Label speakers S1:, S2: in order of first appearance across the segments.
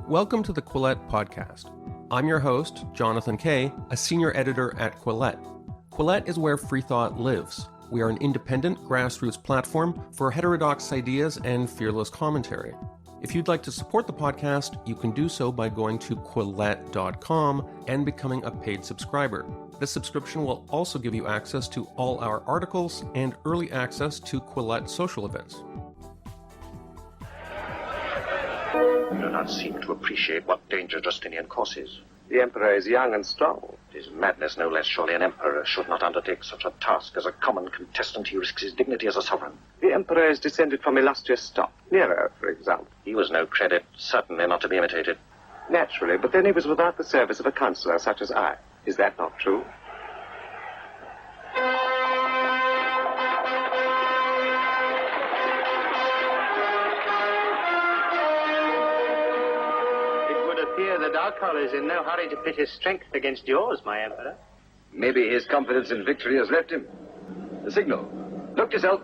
S1: Welcome to the Quillette podcast. I'm your host, Jonathan Kay, a senior editor at Quillette. Quillette is where free thought lives. We are an independent grassroots platform for heterodox ideas and fearless commentary. If you'd like to support the podcast, you can do so by going to quillette.com and becoming a paid subscriber. This subscription will also give you access to all our articles and early access to Quillette social events.
S2: You do not seem to appreciate what danger Justinian causes.
S3: The Emperor is young and strong.
S2: It is madness, no less. Surely an emperor should not undertake such a task. As a common contestant, he risks his dignity as a sovereign.
S3: The Emperor is descended from illustrious stock. Nero, for example.
S2: He was no credit, certainly not to be imitated.
S3: Naturally, but then he was without the service of a counselor such as I. Is that not true?
S4: That our collar is in no hurry to pit his strength against yours, my emperor.
S5: Maybe his confidence in victory has left him. The signal. Look yourself.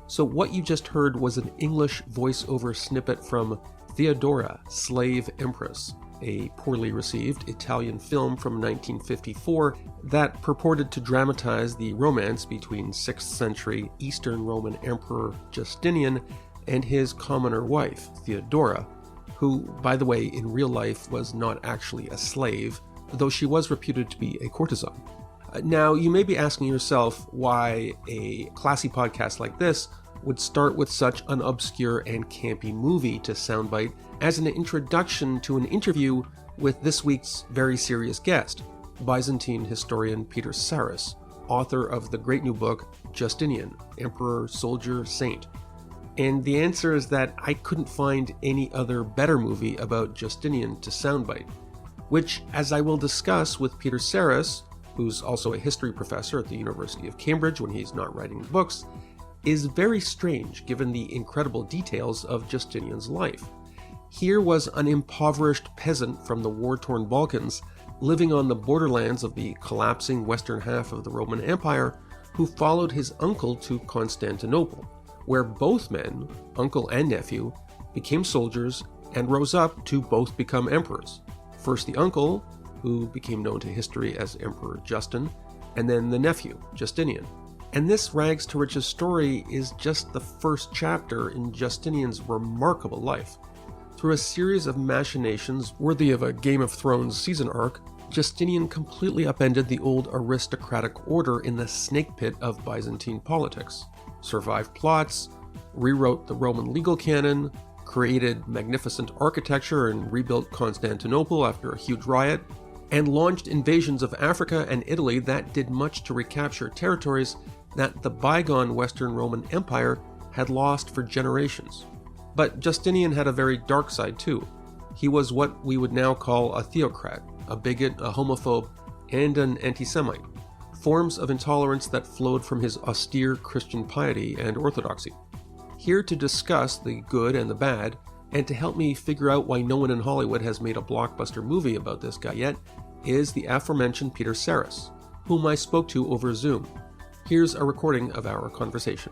S1: So what you just heard was an English voiceover snippet from Theodora, Slave Empress, a poorly received Italian film from 1954 that purported to dramatize the romance between 6th century Eastern Roman Emperor Justinian and his commoner wife, Theodora, who, by the way, in real life was not actually a slave, though she was reputed to be a courtesan. Now, you may be asking yourself why a classy podcast like this would start with such an obscure and campy movie to soundbite as an introduction to an interview with this week's very serious guest, Byzantine historian Peter Sarris, author of the great new book Justinian, Emperor, Soldier, Saint. And the answer is that I couldn't find any other better movie about Justinian to soundbite, which, as I will discuss with Peter Sarris, who's also a history professor at the University of Cambridge when he's not writing books, is very strange given the incredible details of Justinian's life. Here was an impoverished peasant from the war-torn Balkans living on the borderlands of the collapsing western half of the Roman Empire who followed his uncle to Constantinople, where both men, uncle and nephew, became soldiers and rose up to both become emperors. First the uncle, who became known to history as Emperor Justin, and then the nephew, Justinian. And this rags to riches story is just the first chapter in Justinian's remarkable life. Through a series of machinations worthy of a Game of Thrones season arc, Justinian completely upended the old aristocratic order in the snake pit of Byzantine politics, survived plots, rewrote the Roman legal canon, created magnificent architecture and rebuilt Constantinople after a huge riot, and launched invasions of Africa and Italy that did much to recapture territories that the bygone Western Roman Empire had lost for generations. But Justinian had a very dark side too. He was what we would now call a theocrat, a bigot, a homophobe, and an anti-Semite, forms of intolerance that flowed from his austere Christian piety and orthodoxy. Here to discuss the good and the bad, and to help me figure out why no one in Hollywood has made a blockbuster movie about this guy yet, is the aforementioned Peter Sarris, whom I spoke to over Zoom. Here's a recording of our conversation.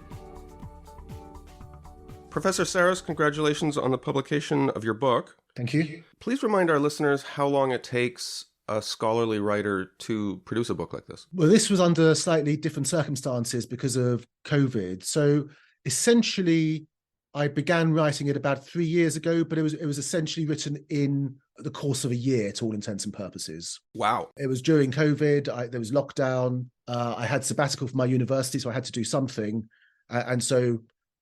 S1: Professor Sarris, congratulations on the publication of your book.
S6: Thank you.
S1: Please remind our listeners how long it takes a scholarly writer to produce a book like this.
S6: Well, this was under slightly different circumstances because of COVID. So essentially, I began writing it about 3 years ago, but it was essentially written in the course of a year to all intents and purposes.
S1: Wow.
S6: It was during COVID. There was lockdown. I had sabbatical from my university, so I had to do something. And so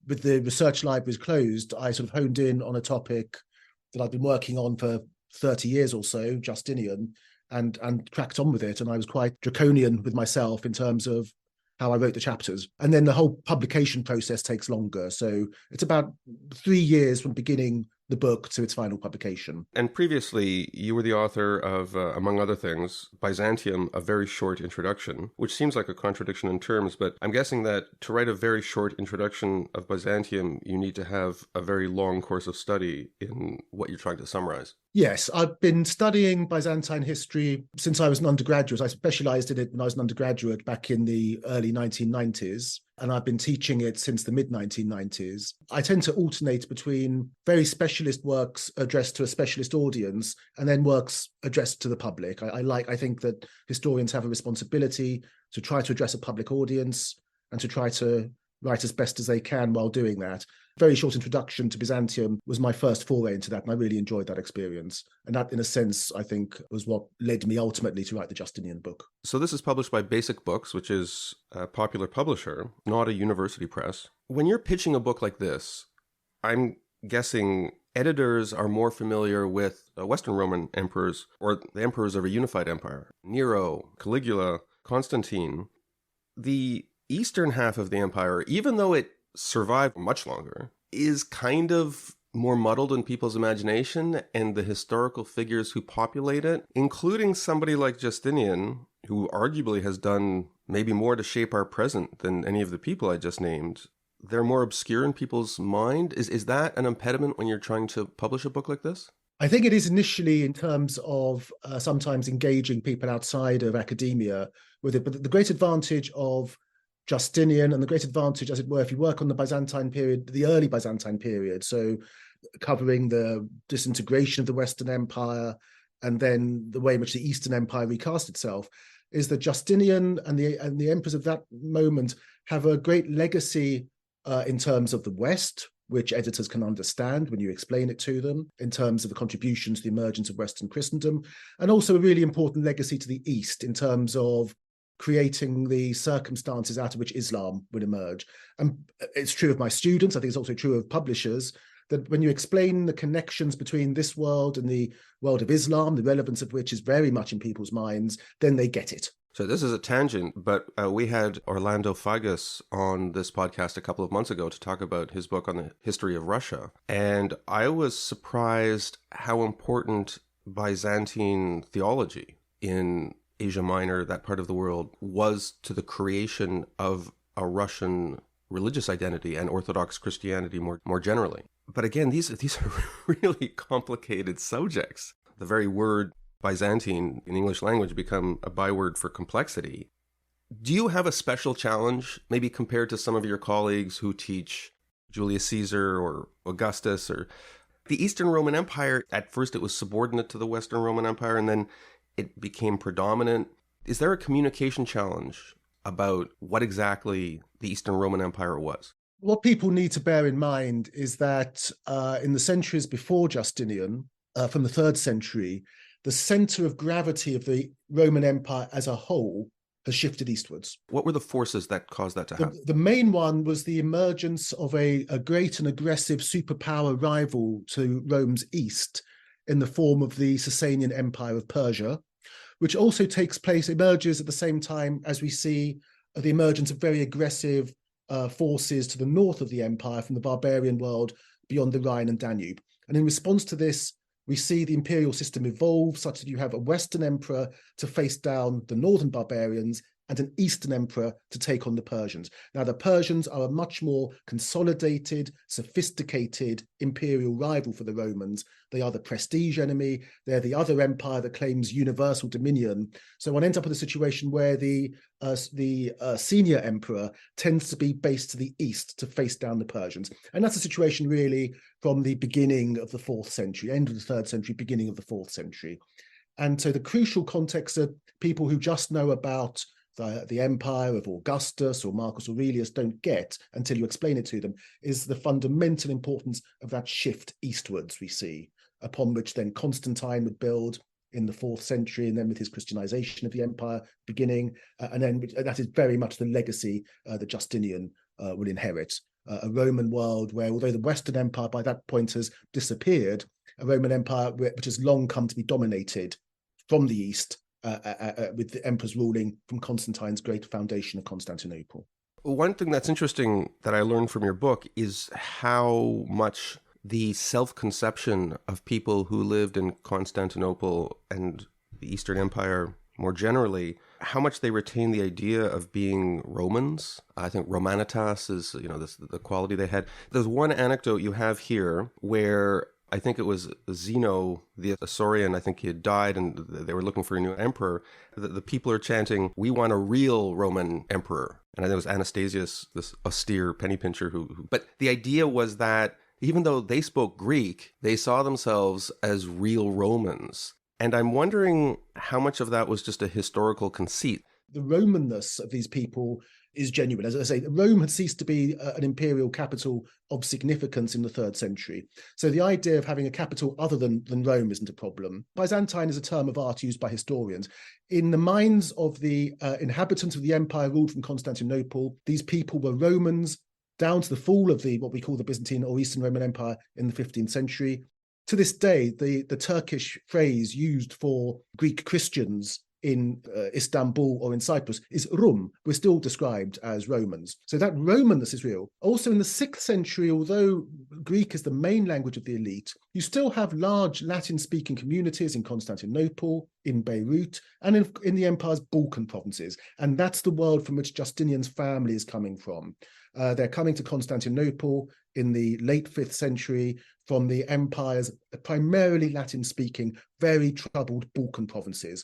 S6: with the research libraries closed, I sort of honed in on a topic that I'd been working on for 30 years or so, Justinian, and cracked on with it. And I was quite draconian with myself in terms of how I wrote the chapters. And then the whole publication process takes longer. So it's about 3 years from beginning the book to its final publication.
S1: And previously, you were the author of, among other things, Byzantium, A Very Short Introduction, which seems like a contradiction in terms, but I'm guessing that to write a very short introduction of Byzantium, you need to have a very long course of study in what you're trying to summarize.
S6: Yes, I've been studying Byzantine history since I was an undergraduate. I specialized in it when I was an undergraduate back in the early 1990s, and I've been teaching it since the mid-1990s. I tend to alternate between very specialist works addressed to a specialist audience and then works addressed to the public. I think that historians have a responsibility to try to address a public audience and to try to write as best as they can while doing that. Very short introduction to Byzantium was my first foray into that, and I really enjoyed that experience. And that, in a sense, I think was what led me ultimately to write the Justinian book.
S1: So this is published by Basic Books, which is a popular publisher, not a university press. When you're pitching a book like this, I'm guessing editors are more familiar with Western Roman emperors or the emperors of a unified empire. Nero, Caligula, Constantine. The eastern half of the empire, even though it survived much longer, is kind of more muddled in people's imagination, and the historical figures who populate it, including somebody like Justinian, who arguably has done maybe more to shape our present than any of the people I just named, they're more obscure in people's mind. Is that an impediment when you're trying to publish a book like this?
S6: I think it is initially in terms of sometimes engaging people outside of academia with it, but the great advantage of Justinian, and the great advantage, as it were, if you work on the Byzantine period, the early Byzantine period, so covering the disintegration of the Western Empire and then the way in which the Eastern Empire recast itself, is that Justinian and the emperors of that moment have a great legacy in terms of the West, which editors can understand when you explain it to them, in terms of the contribution to the emergence of Western Christendom, and also a really important legacy to the East in terms of creating the circumstances out of which Islam would emerge. And it's true of my students, I think it's also true of publishers, that when you explain the connections between this world and the world of Islam, the relevance of which is very much in people's minds, then they get it.
S1: So this is a tangent, but we had Orlando Fagus on this podcast a couple of months ago to talk about his book on the history of Russia. And I was surprised how important Byzantine theology in Asia Minor, that part of the world, was to the creation of a Russian religious identity and Orthodox Christianity more generally. But again, these are really complicated subjects. The very word Byzantine in English language become a byword for complexity. Do you have a special challenge, maybe compared to some of your colleagues who teach Julius Caesar or Augustus or the Eastern Roman Empire? At first it was subordinate to the Western Roman Empire, and then it became predominant. Is there a communication challenge about what exactly the Eastern Roman Empire was?
S6: What people need to bear in mind is that in the centuries before Justinian, from the 3rd century, the center of gravity of the Roman Empire as a whole has shifted eastwards.
S1: What were the forces that caused that to happen?
S6: The main one was the emergence of a great and aggressive superpower rival to Rome's east, in the form of the Sasanian Empire of Persia, which also emerges at the same time as we see the emergence of very aggressive forces to the north of the empire from the barbarian world beyond the Rhine and Danube. And in response to this, we see the imperial system evolve such that you have a Western emperor to face down the northern barbarians and an Eastern emperor to take on the Persians. Now, the Persians are a much more consolidated, sophisticated imperial rival for the Romans. They are the prestige enemy. They're the other empire that claims universal dominion. So one ends up with a situation where the senior emperor tends to be based to the east to face down the Persians. And that's a situation really from the beginning of the 4th century, end of the 3rd century, beginning of the 4th century. And so the crucial context that people who just know about the empire of Augustus or Marcus Aurelius don't get until you explain it to them is the fundamental importance of that shift eastwards we see, upon which then Constantine would build in the 4th century, and then with his Christianization of the empire beginning, and then that is very much the legacy that Justinian will inherit. A Roman world where, although the Western Empire by that point has disappeared, a Roman Empire which has long come to be dominated from the east, with the emperors ruling from Constantine's great foundation of Constantinople.
S1: One thing that's interesting that I learned from your book is how much the self-conception of people who lived in Constantinople and the Eastern Empire more generally, how much they retain the idea of being Romans. I think Romanitas is, the quality they had. There's one anecdote you have here where I think it was Zeno, the Isaurian, I think he had died and they were looking for a new emperor. The people are chanting, "We want a real Roman emperor." And I think it was Anastasius, this austere penny pincher but the idea was that even though they spoke Greek, they saw themselves as real Romans. And I'm wondering how much of that was just a historical conceit.
S6: The Romanness of these people is genuine. As I say, Rome had ceased to be an imperial capital of significance in the 3rd century. So the idea of having a capital other than Rome isn't a problem. Byzantine is a term of art used by historians. In the minds of the inhabitants of the empire ruled from Constantinople, these people were Romans down to the fall of what we call the Byzantine or Eastern Roman Empire in the 15th century. To this day, the Turkish phrase used for Greek Christians in Istanbul or in Cyprus is Rum. We're still described as Romans. So that Romanness is real. Also in the 6th century, although Greek is the main language of the elite, you still have large Latin-speaking communities in Constantinople, in Beirut, and in the empire's Balkan provinces. And that's the world from which Justinian's family is coming from. They're coming to Constantinople in the late 5th century from the empire's primarily Latin-speaking, very troubled Balkan provinces.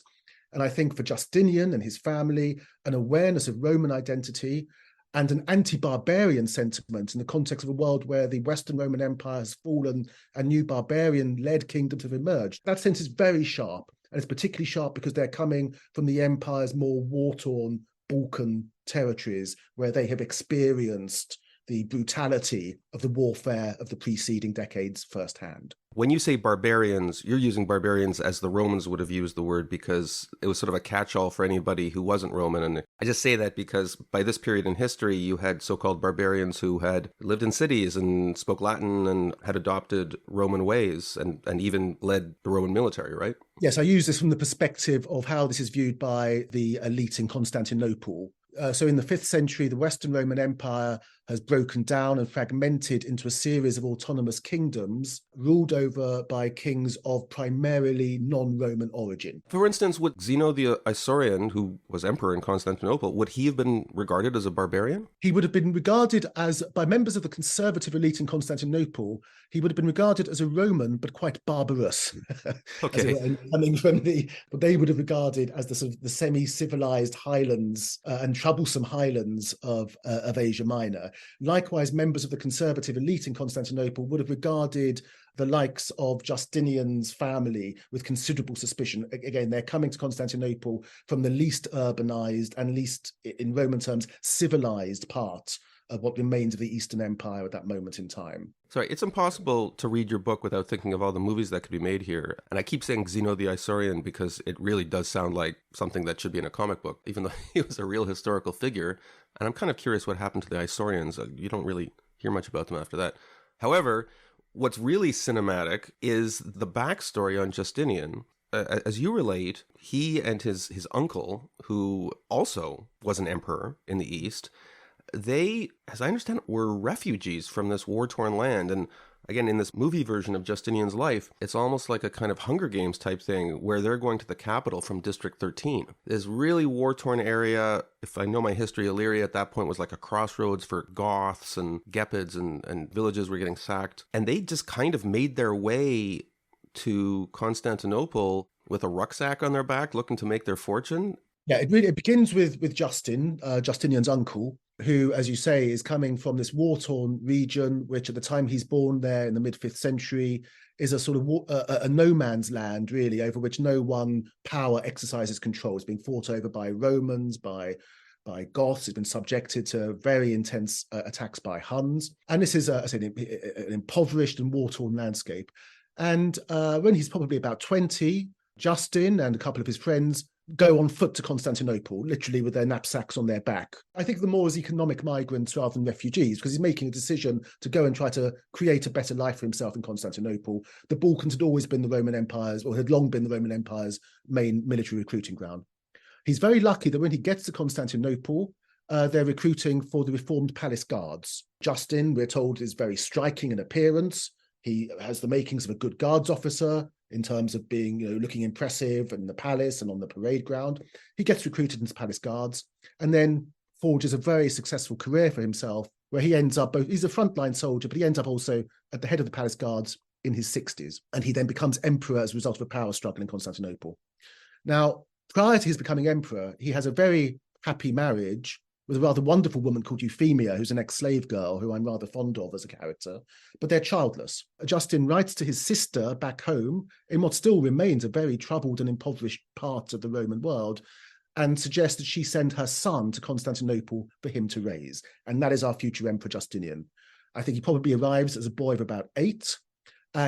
S6: And I think for Justinian and his family, an awareness of Roman identity and an anti-barbarian sentiment in the context of a world where the Western Roman Empire has fallen and new barbarian-led kingdoms have emerged, that sense is very sharp. And it's particularly sharp because they're coming from the empire's more war-torn Balkan territories where they have experienced the brutality of the warfare of the preceding decades firsthand.
S1: When you say barbarians, you're using barbarians as the Romans would have used the word because it was sort of a catch-all for anybody who wasn't Roman. And I just say that because by this period in history, you had so-called barbarians who had lived in cities and spoke Latin and had adopted Roman ways and even led the Roman military, right?
S6: Yes, I use this from the perspective of how this is viewed by the elite in Constantinople. So in the 5th century, the Western Roman Empire has broken down and fragmented into a series of autonomous kingdoms ruled over by kings of primarily non-Roman origin.
S1: For instance, would Zeno the Isaurian, who was emperor in Constantinople, would he have been regarded as a barbarian?
S6: He would have been regarded as, by members of the conservative elite in Constantinople, he would have been regarded as a Roman, but quite barbarous.
S1: Okay.
S6: Coming from but they would have regarded as the sort of the semi-civilized highlands and troublesome highlands of Asia Minor. Likewise, members of the conservative elite in Constantinople would have regarded the likes of Justinian's family with considerable suspicion. Again, they're coming to Constantinople from the least urbanized and least, in Roman terms, civilized part of what remains of the Eastern Empire at that moment in time.
S1: Sorry, it's impossible to read your book without thinking of all the movies that could be made here. And I keep saying Zeno the Isaurian because it really does sound like something that should be in a comic book, even though he was a real historical figure. And I'm kind of curious what happened to the Isaurians. You don't really hear much about them after that. However, what's really cinematic is the backstory on Justinian. As you relate, he and his uncle, who also was an emperor in the East, they, as I understand it, were refugees from this war-torn land. And again, in this movie version of Justinian's life, it's almost like a kind of Hunger Games type thing where they're going to the capital from District 13. This really war-torn area, if I know my history, Illyria at that point was like a crossroads for Goths and Gepids and villages were getting sacked. And they just kind of made their way to Constantinople with a rucksack on their back looking to make their fortune.
S6: Yeah, it begins with Justinian's uncle, who, as you say, is coming from this war-torn region, which at the time he's born there in the mid-5th century is a sort of a no man's land, really, over which no one power exercises control. It's being fought over by Romans, by Goths. It's been subjected to very intense attacks by Huns. And this is, an impoverished and war-torn landscape. And when he's probably about 20, Justin and a couple of his friends go on foot to Constantinople, literally with their knapsacks on their back. I think of them more as economic migrants rather than refugees, because he's making a decision to go and try to create a better life for himself in Constantinople. The Balkans had always been the Roman Empire's, or had long been the Roman Empire's main military recruiting ground. He's very lucky that when he gets to Constantinople, they're recruiting for the reformed palace guards. Justin, we're told, is very striking in appearance. He has the makings of a good guards officer in terms of being, looking impressive in the palace and on the parade ground. He gets recruited into palace guards and then forges a very successful career for himself, where he ends up he's a frontline soldier, but he ends up also at the head of the palace guards in his 60s, and he then becomes emperor as a result of a power struggle in Constantinople. Now, prior to his becoming emperor, he has a very happy marriage with a rather wonderful woman called Euphemia, who's an ex-slave girl who I'm rather fond of as a character, but they're childless. Justin writes to his sister back home in what still remains a very troubled and impoverished part of the Roman world, and suggests that she send her son to Constantinople for him to raise. And that is our future Emperor Justinian. I think he probably arrives as a boy of about 8.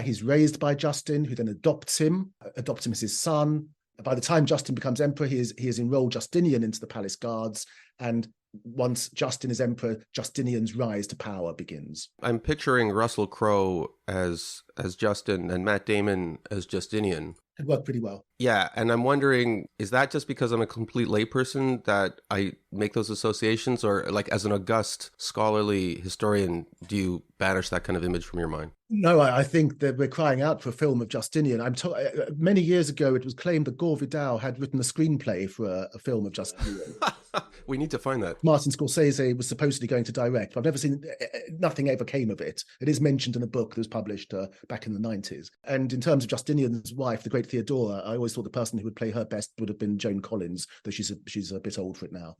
S6: He's raised by Justin, who then adopts him as his son. By the time Justin becomes emperor, he has enrolled Justinian into the palace guards, and once Justin is emperor, Justinian's rise to power begins.
S1: I'm picturing Russell Crowe as Justin and Matt Damon as Justinian.
S6: It worked pretty well.
S1: Yeah, and I'm wondering, is that just because I'm a complete layperson that I make those associations, or like as an august scholarly historian, do you banish that kind of image from your mind?
S6: No, I think that we're crying out for a film of Justinian. Many years ago, it was claimed that Gore Vidal had written a screenplay for a film of Justinian.
S1: We need to find that.
S6: Martin Scorsese was supposedly going to direct, but I've never seen, nothing ever came of it. It is mentioned in a book that was published back in the 90s. And in terms of Justinian's wife, the great Theodora, I always thought the person who would play her best would have been Joan Collins, though she's a bit old for it now.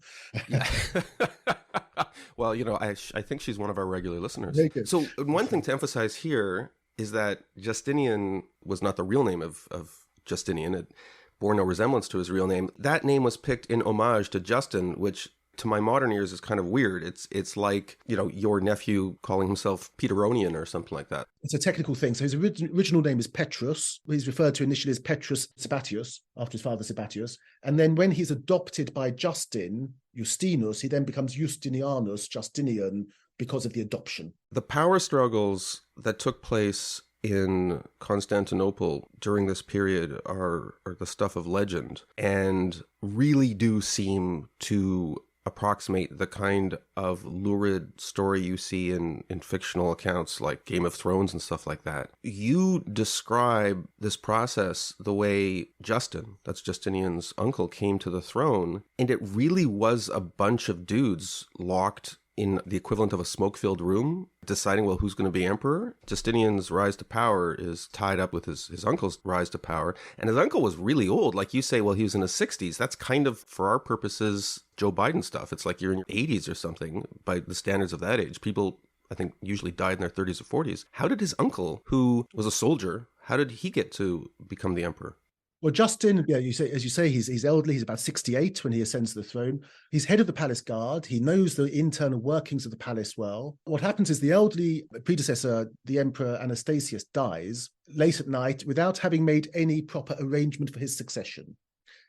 S1: Well, I think she's one of our regular listeners.
S6: So
S1: one thing to emphasize here is that Justinian was not the real name of Justinian. It bore no resemblance to his real name. That name was picked in homage to Justin, which to my modern ears is kind of weird. It's like, your nephew calling himself Peteronian or something like that.
S6: It's a technical thing. So his original name is Petrus. He's referred to initially as Petrus Sabatius, after his father Sabatius. And then when he's adopted by Justinus, he then becomes Justinianus, Justinian, because of the adoption.
S1: The power struggles that took place in Constantinople during this period are the stuff of legend, and really do seem to approximate the kind of lurid story you see in fictional accounts like Game of Thrones and stuff like that. You describe this process the way Justin, that's Justinian's uncle, came to the throne, and it really was a bunch of dudes locked in the equivalent of a smoke-filled room, deciding, well, who's going to be emperor? Justinian's rise to power is tied up with his uncle's rise to power. And his uncle was really old. Like you say, well, he was in his 60s. That's kind of, for our purposes, Joe Biden stuff. It's like you're in your 80s or something by the standards of that age. People, I think, usually died in their 30s or 40s. How did his uncle, who was a soldier, how did he get to become the emperor?
S6: Well, Justin, as you say, he's elderly. He's about 68 when he ascends to the throne. He's head of the palace guard. He knows the internal workings of the palace well. What happens is the elderly predecessor, the Emperor Anastasius, dies late at night without having made any proper arrangement for his succession.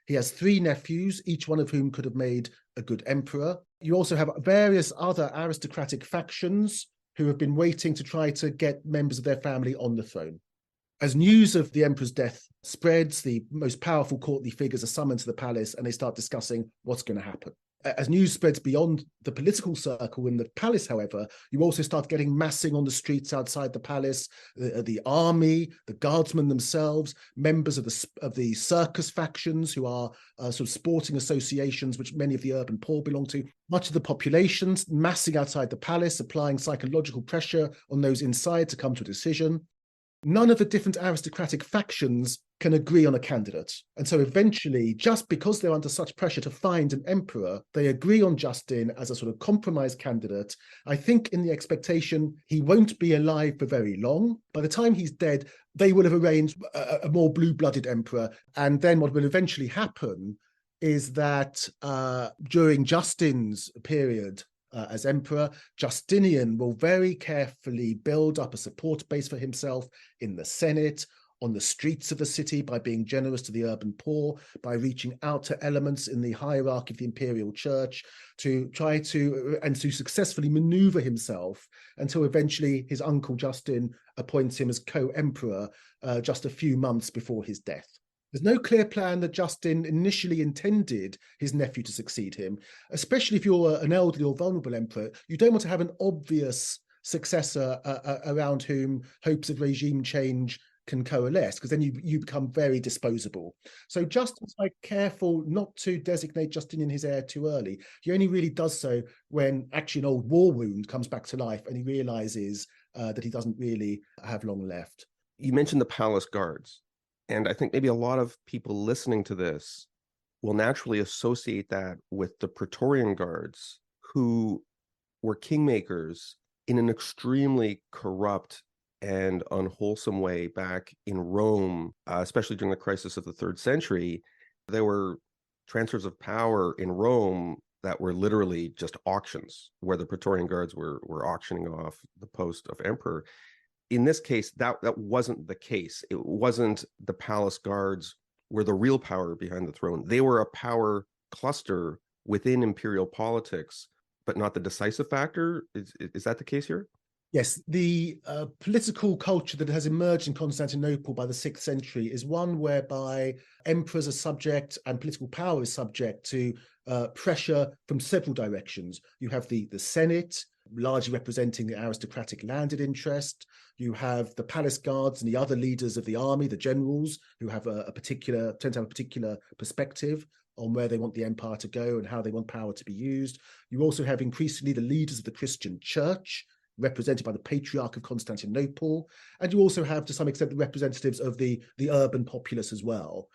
S6: He has 3 nephews, each one of whom could have made a good emperor. You also have various other aristocratic factions who have been waiting to try to get members of their family on the throne. As news of the emperor's death spreads, the most powerful courtly figures are summoned to the palace and they start discussing what's going to happen. As news spreads beyond the political circle in the palace, however, you also start getting massing on the streets outside the palace, the army, the guardsmen themselves, members of the circus factions who are sort of sporting associations which many of the urban poor belong to. Much of the population massing outside the palace, applying psychological pressure on those inside to come to a decision. None of the different aristocratic factions can agree on a candidate. And so eventually, just because they're under such pressure to find an emperor, they agree on Justin as a sort of compromise candidate. I think in the expectation he won't be alive for very long. By the time he's dead, they will have arranged a more blue-blooded emperor. And then what will eventually happen is that during Justin's period as emperor, Justinian will very carefully build up a support base for himself in the Senate, on the streets of the city, by being generous to the urban poor, by reaching out to elements in the hierarchy of the imperial church to try to successfully maneuver himself until eventually his uncle Justin appoints him as co-emperor just a few months before his death. There's no clear plan that Justin initially intended his nephew to succeed him, especially if you're an elderly or vulnerable emperor. You don't want to have an obvious successor around whom hopes of regime change can coalesce, because then you become very disposable. So Justin's quite careful not to designate Justinian his heir too early. He only really does so when actually an old war wound comes back to life and he realizes that he doesn't really have long left.
S1: You mentioned the palace guards, and I think maybe a lot of people listening to this will naturally associate that with the Praetorian guards, who were kingmakers in an extremely corrupt and unwholesome way back in Rome, especially during the crisis of the 3rd century. There were transfers of power in Rome that were literally just auctions, where the Praetorian guards were auctioning off the post of emperor. In this case, that wasn't the case. It wasn't the palace guards were the real power behind the throne. They were a power cluster within imperial politics, but not the decisive factor. Is that the case here?
S6: Yes, the political culture that has emerged in Constantinople by the 6th century is one whereby emperors are subject and political power is subject to pressure from several directions. You have the Senate, largely representing the aristocratic landed interest. You have the palace guards and the other leaders of the army, the generals, who have tend to have a particular perspective on where they want the empire to go and how they want power to be used. You also have increasingly the leaders of the Christian church, represented by the Patriarch of Constantinople, and you also have, to some extent, the representatives of the urban populace as well.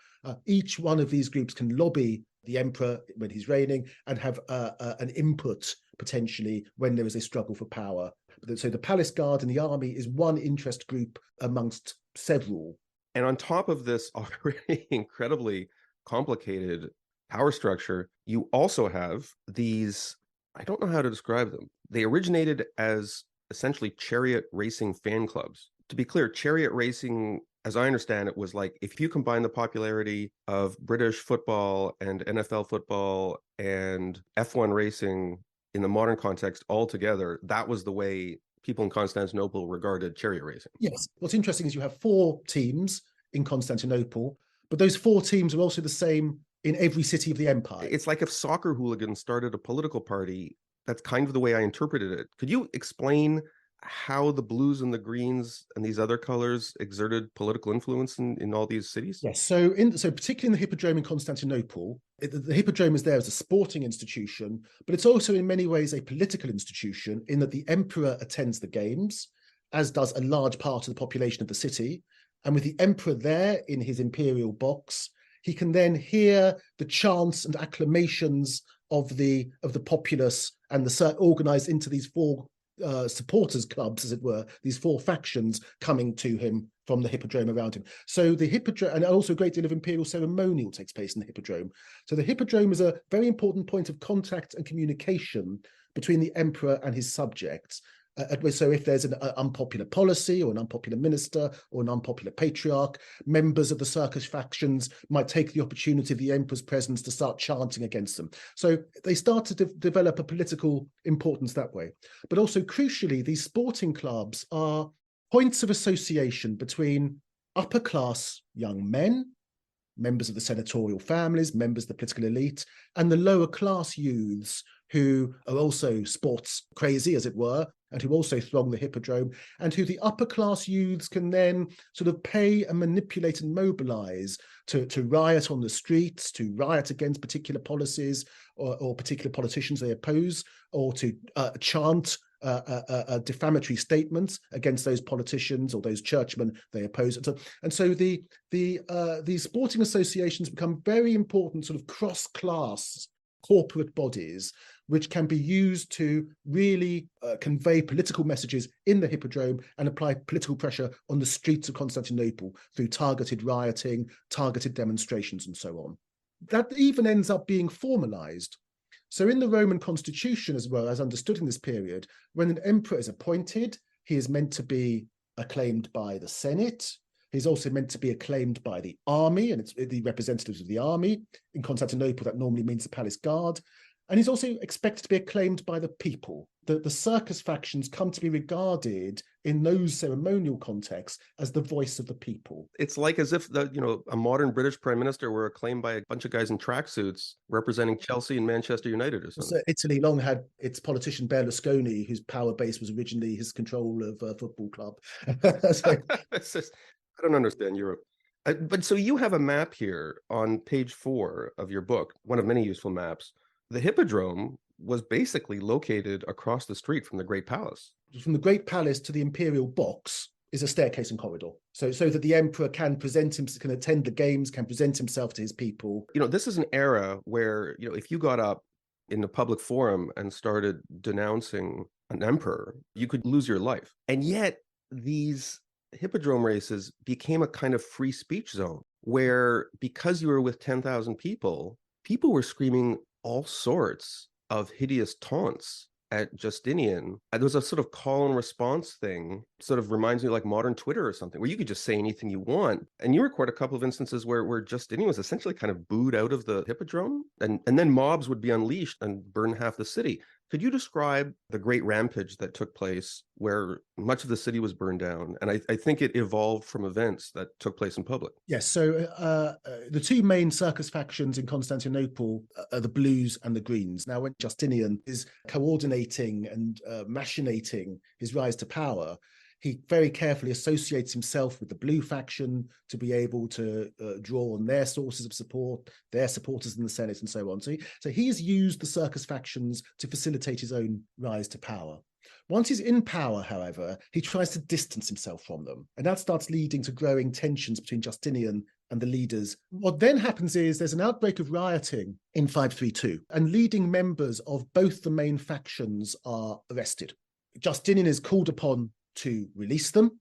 S6: Each one of these groups can lobby the emperor when he's reigning and have an input, potentially, when there is a struggle for power. So the palace guard and the army is one interest group amongst several.
S1: And on top of this already incredibly complicated power structure, you also have these, I don't know how to describe them. They originated as essentially chariot racing fan clubs. To be clear, chariot racing, as I understand it, was like if you combine the popularity of British football and NFL football and F1 racing in the modern context all together, that was the way people in Constantinople regarded chariot racing.
S6: Yes. What's interesting is you have 4 teams in Constantinople, but those 4 teams are also the same in every city of the empire.
S1: It's like if soccer hooligans started a political party. That's kind of the way I interpreted it. Could you explain how the blues and the greens and these other colors exerted political influence in all these cities?
S6: Yes. So particularly in the Hippodrome in Constantinople, the Hippodrome is there as a sporting institution, but it's also in many ways a political institution in that the emperor attends the games, as does a large part of the population of the city. And with the emperor there in his imperial box, he can then hear the chants and acclamations of the populace and organized into these 4 supporters clubs, as it were, these 4 factions coming to him from the Hippodrome around him. So the Hippodrome, and also a great deal of imperial ceremonial takes place in the Hippodrome. So the Hippodrome is a very important point of contact and communication between the emperor and his subjects. So if there's an unpopular policy or an unpopular minister or an unpopular patriarch, members of the circus factions might take the opportunity of the emperor's presence to start chanting against them. So they start to develop a political importance that way. But also, crucially, these sporting clubs are points of association between upper class young men, members of the senatorial families, members of the political elite, and the lower class youths who are also sports crazy, as it were, and who also throng the Hippodrome, and who the upper class youths can then sort of pay and manipulate and mobilize to riot on the streets, to riot against particular policies or particular politicians they oppose, or to chant defamatory statements against those politicians or those churchmen they oppose. And so these sporting associations become very important sort of cross-class corporate bodies, which can be used to really convey political messages in the Hippodrome and apply political pressure on the streets of Constantinople through targeted rioting, targeted demonstrations, and so on. That even ends up being formalized. So in the Roman constitution, as well as understood in this period, when an emperor is appointed, he is meant to be acclaimed by the Senate. He's also meant to be acclaimed by the army, and it's the representatives of the army. In Constantinople, that normally means the palace guard. And he's also expected to be acclaimed by the people. The circus factions come to be regarded in those ceremonial contexts as the voice of the people.
S1: It's like as if a modern British prime minister were acclaimed by a bunch of guys in tracksuits representing Chelsea and Manchester United or something.
S6: So Italy long had its politician Berlusconi, whose power base was originally his control of a football club.
S1: I don't understand Europe. But so you have a map here on page 4 of your book, one of many useful maps. The Hippodrome was basically located across the street from the Great Palace.
S6: From the Great Palace to the Imperial Box, is a staircase and corridor. So that the emperor can attend the games, can present himself to his people.
S1: This is an era where, if you got up in the public forum and started denouncing an emperor, you could lose your life. And yet these hippodrome races became a kind of free speech zone where, because you were with 10,000 people were screaming all sorts of hideous taunts at Justinian. There was a sort of call and response thing, sort of reminds me like modern Twitter or something, where you could just say anything you want. And you record a couple of instances where Justinian was essentially kind of booed out of the hippodrome, and then mobs would be unleashed and burn half the city. Could you describe the great rampage that took place where much of the city was burned down? And I think it evolved from events that took place in public.
S6: Yes, so the two main circus factions in Constantinople are the Blues and the Greens. Now, when Justinian is coordinating and machinating his rise to power, he very carefully associates himself with the Blue faction to be able to draw on their sources of support, their supporters in the Senate, and so on. So he's used the circus factions to facilitate his own rise to power. Once he's in power, however, he tries to distance himself from them. And that starts leading to growing tensions between Justinian and the leaders. What then happens is there's an outbreak of rioting in 532, and leading members of both the main factions are arrested. Justinian is called upon to release them.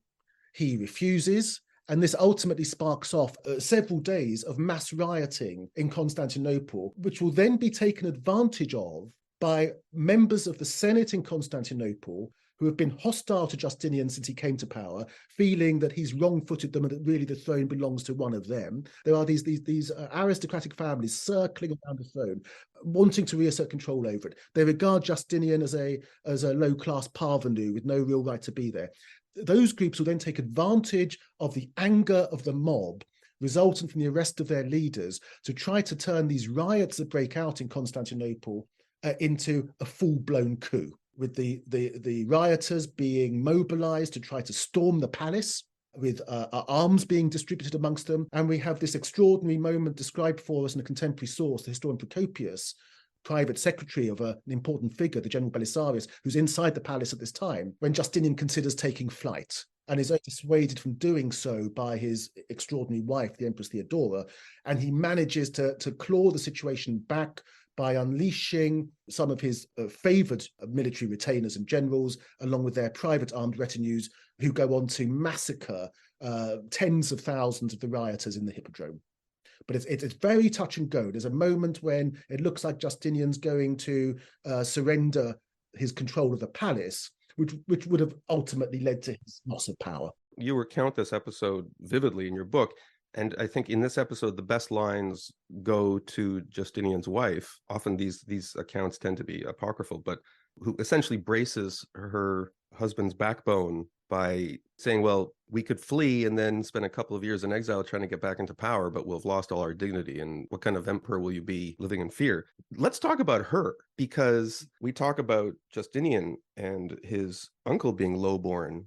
S6: He refuses, and this ultimately sparks off several days of mass rioting in Constantinople, which will then be taken advantage of by members of the Senate in Constantinople who have been hostile to Justinian since he came to power, feeling that he's wrong-footed them and that really the throne belongs to one of them. There are these aristocratic families circling around the throne, wanting to reassert control over it. They regard Justinian as a low-class parvenu with no real right to be there. Those groups will then take advantage of the anger of the mob resulting from the arrest of their leaders to try to turn these riots that break out in Constantinople into a full-blown coup, with the rioters being mobilized to try to storm the palace, with arms being distributed amongst them. And we have this extraordinary moment described for us in a contemporary source, the historian Procopius, private secretary of an important figure, the general Belisarius, who's inside the palace at this time, when Justinian considers taking flight and is dissuaded from doing so by his extraordinary wife, the Empress Theodora. And he manages to claw the situation back by unleashing some of his favoured military retainers and generals, along with their private armed retinues, who go on to massacre tens of thousands of the rioters in the Hippodrome. But it's very touch and go. There's a moment when it looks like Justinian's going to surrender his control of the palace, which would have ultimately led to his loss of power.
S1: You recount this episode vividly in your book. And I think in this episode, the best lines go to Justinian's wife. Often these accounts tend to be apocryphal, but who essentially braces her husband's backbone by saying, well, we could flee and then spend a couple of years in exile trying to get back into power, but we'll have lost all our dignity. And what kind of emperor will you be living in fear? Let's talk about her, because we talk about Justinian and his uncle being lowborn.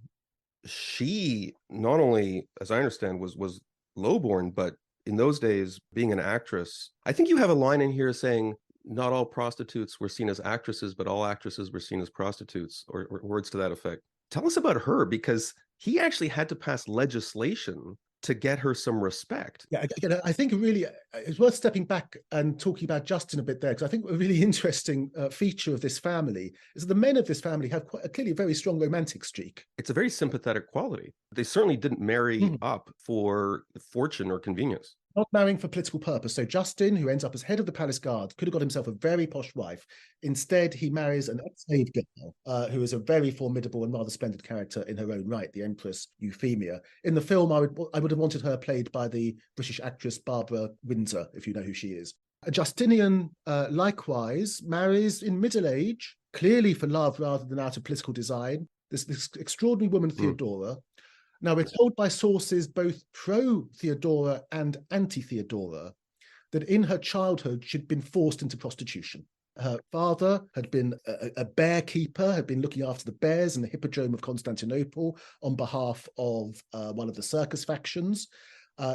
S1: She not only, as I understand, was lowborn, but in those days, being an actress, I think you have a line in here saying not all prostitutes were seen as actresses, but all actresses were seen as prostitutes, or words to that effect. Tell us about her, because he actually had to pass legislation to get her some respect.
S6: Yeah, again, I think really it's worth stepping back and talking about Justin a bit there, because I think a really interesting feature of this family is that the men of this family have clearly a very strong romantic streak.
S1: It's a very sympathetic quality. They certainly didn't marry up for fortune or convenience.
S6: Not marrying for political purpose. So Justin, who ends up as head of the palace guard, could have got himself a very posh wife. Instead, he marries an ex-slave girl who is a very formidable and rather splendid character in her own right, the Empress Euphemia. In the film, I would have wanted her played by the British actress Barbara Windsor, if you know who she is. Justinian, likewise, marries in middle age, clearly for love rather than out of political design, this extraordinary woman, Theodora. Now, we're told by sources both pro-Theodora and anti-Theodora that in her childhood, she'd been forced into prostitution. Her father had been a bear keeper, had been looking after the bears in the Hippodrome of Constantinople on behalf of one of the circus factions.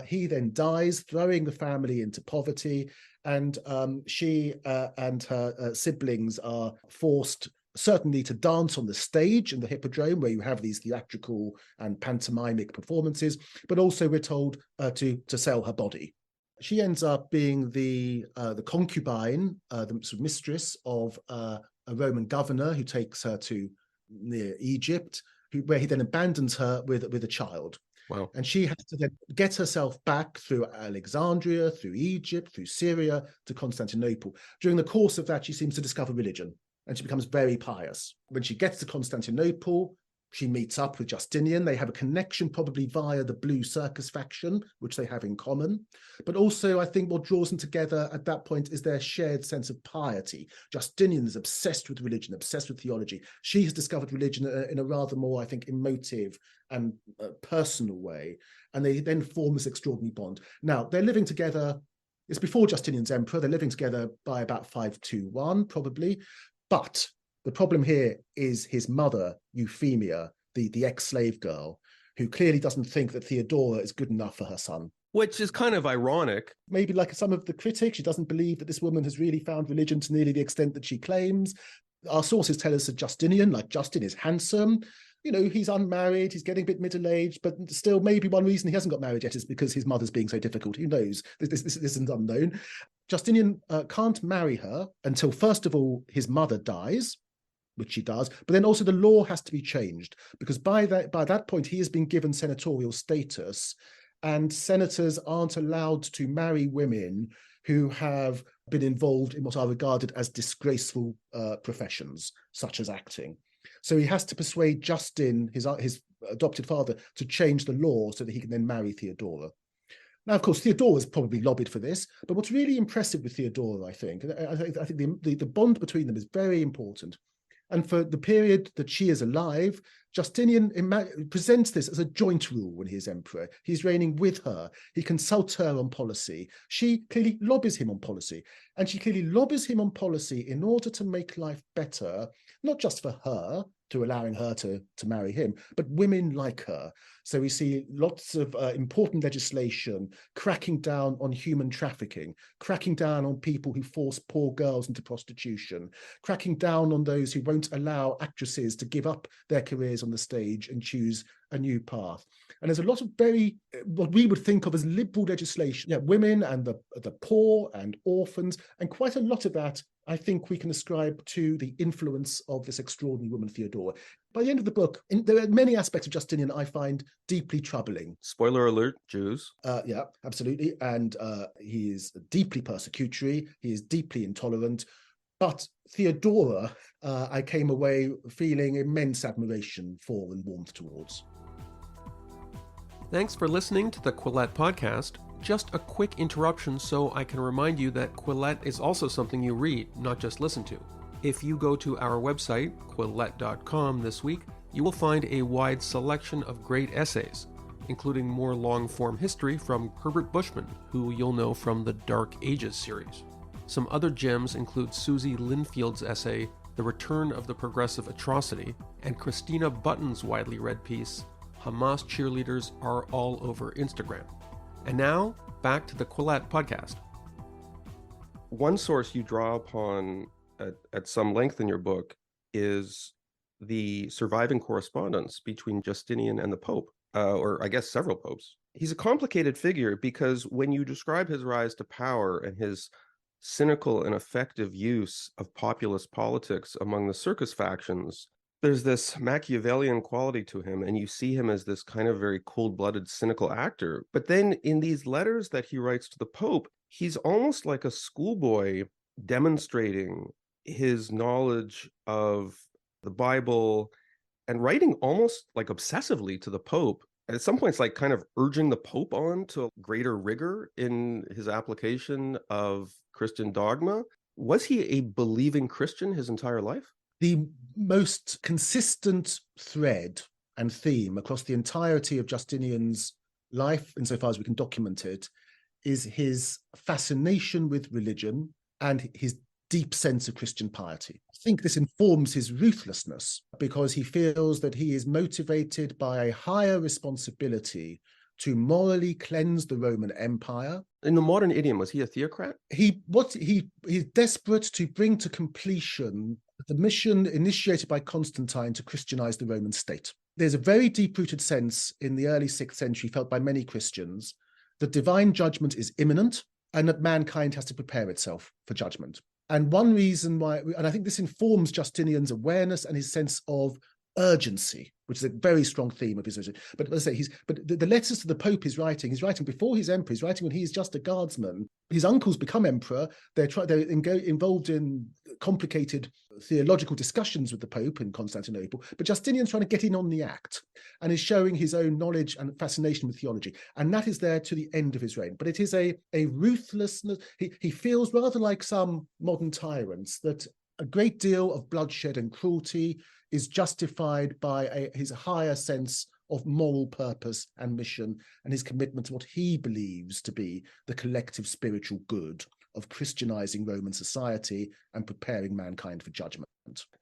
S6: He then dies, throwing the family into poverty, and she and her siblings are forced certainly to dance on the stage in the Hippodrome, where you have these theatrical and pantomimic performances, but also we're told to sell her body. She ends up being the concubine, the sort of mistress of a Roman governor who takes her to near Egypt, where he then abandons her with a child.
S1: Wow.
S6: And she has to then get herself back through Alexandria, through Egypt, through Syria to Constantinople. During the course of that, she seems to discover religion, and she becomes very pious. When she gets to Constantinople, she meets up with Justinian. They have a connection probably via the Blue Circus faction, which they have in common. But also, I think what draws them together at that point is their shared sense of piety. Justinian is obsessed with religion, obsessed with theology. She has discovered religion in a rather more, I think, emotive and personal way. And they then form this extraordinary bond. Now, they're living together. It's before Justinian's emperor. They're living together by about 521, probably. But the problem here is his mother, Euphemia, the ex-slave girl, who clearly doesn't think that Theodora is good enough for her son.
S1: Which is kind of ironic.
S6: Maybe like some of the critics, she doesn't believe that this woman has really found religion to nearly the extent that she claims. Our sources tell us that Justinian, like Justin, is handsome. You know, he's unmarried, he's getting a bit middle-aged, but still maybe one reason he hasn't got married yet is because his mother's being so difficult. Who knows? This isn't unknown. Justinian can't marry her until, first of all, his mother dies, which she does, but then also the law has to be changed, because by that point he has been given senatorial status, and senators aren't allowed to marry women who have been involved in what are regarded as disgraceful professions, such as acting. So he has to persuade Justin, his adopted father, to change the law so that he can then marry Theodora. Now, of course, Theodora's probably lobbied for this, but what's really impressive with Theodora, I think the bond between them is very important. And for the period that she is alive, Justinian presents this as a joint rule when he is emperor. He's reigning with her. He consults her on policy. She clearly lobbies him on policy. And she clearly lobbies him on policy in order to make life better, not just for her, to allowing her to marry him, but women like her. So we see lots of important legislation cracking down on human trafficking, cracking down on people who force poor girls into prostitution, cracking down on those who won't allow actresses to give up their careers on the stage and choose a new path. And there's a lot of very, what we would think of as liberal legislation, women and the poor and orphans, and quite a lot of that I think we can ascribe to the influence of this extraordinary woman, Theodora. By the end of the book, there are many aspects of Justinian I find deeply troubling.
S1: Spoiler alert, Jews.
S6: Yeah, absolutely. And he is deeply persecutory. He is deeply intolerant. But Theodora, I came away feeling immense admiration for and warmth towards.
S1: Thanks for listening to the Quillette podcast. Just a quick interruption so I can remind you that Quillette is also something you read, not just listen to. If you go to our website, quillette.com, this week, you will find a wide selection of great essays, including more long-form history from Herbert Bushman, who you'll know from the Dark Ages series. Some other gems include Susie Linfield's essay, The Return of the Progressive Atrocity, and Christina Button's widely read piece, Hamas Cheerleaders Are All Over Instagram. And now, back to the Quillette podcast. One source you draw upon at some length in your book is the surviving correspondence between Justinian and the Pope, or I guess several popes. He's a complicated figure because when you describe his rise to power and his cynical and effective use of populist politics among the circus factions, there's this Machiavellian quality to him, and you see him as this kind of very cold-blooded, cynical actor. But then in these letters that he writes to the Pope, he's almost like a schoolboy demonstrating his knowledge of the Bible and writing almost like obsessively to the Pope. At some points, like kind of urging the Pope on to greater rigor in his application of Christian dogma. Was he a believing Christian his entire life?
S6: The most consistent thread and theme across the entirety of Justinian's life, insofar as we can document it, is his fascination with religion and his deep sense of Christian piety. I think this informs his ruthlessness because he feels that he is motivated by a higher responsibility to morally cleanse the Roman Empire.
S1: In the modern idiom, was he a theocrat?
S6: He's desperate to bring to completion The mission initiated by Constantine to Christianize the Roman state. There's a very deep-rooted sense in the early 6th century felt by many Christians that divine judgment is imminent and that mankind has to prepare itself for judgment. And one reason why, and I think this informs Justinian's awareness and his sense of urgency, which is a very strong theme of his vision. But let's say the letters to the Pope he's writing before he's emperor, he's writing when he's just a guardsman. His uncles become emperor. They're involved in complicated theological discussions with the Pope in Constantinople. But Justinian's trying to get in on the act and is showing his own knowledge and fascination with theology. And that is there to the end of his reign. But it is a ruthlessness. He feels rather like some modern tyrants that a great deal of bloodshed and cruelty is justified by his higher sense of moral purpose and mission and his commitment to what he believes to be the collective spiritual good of Christianizing Roman society and preparing mankind for judgment.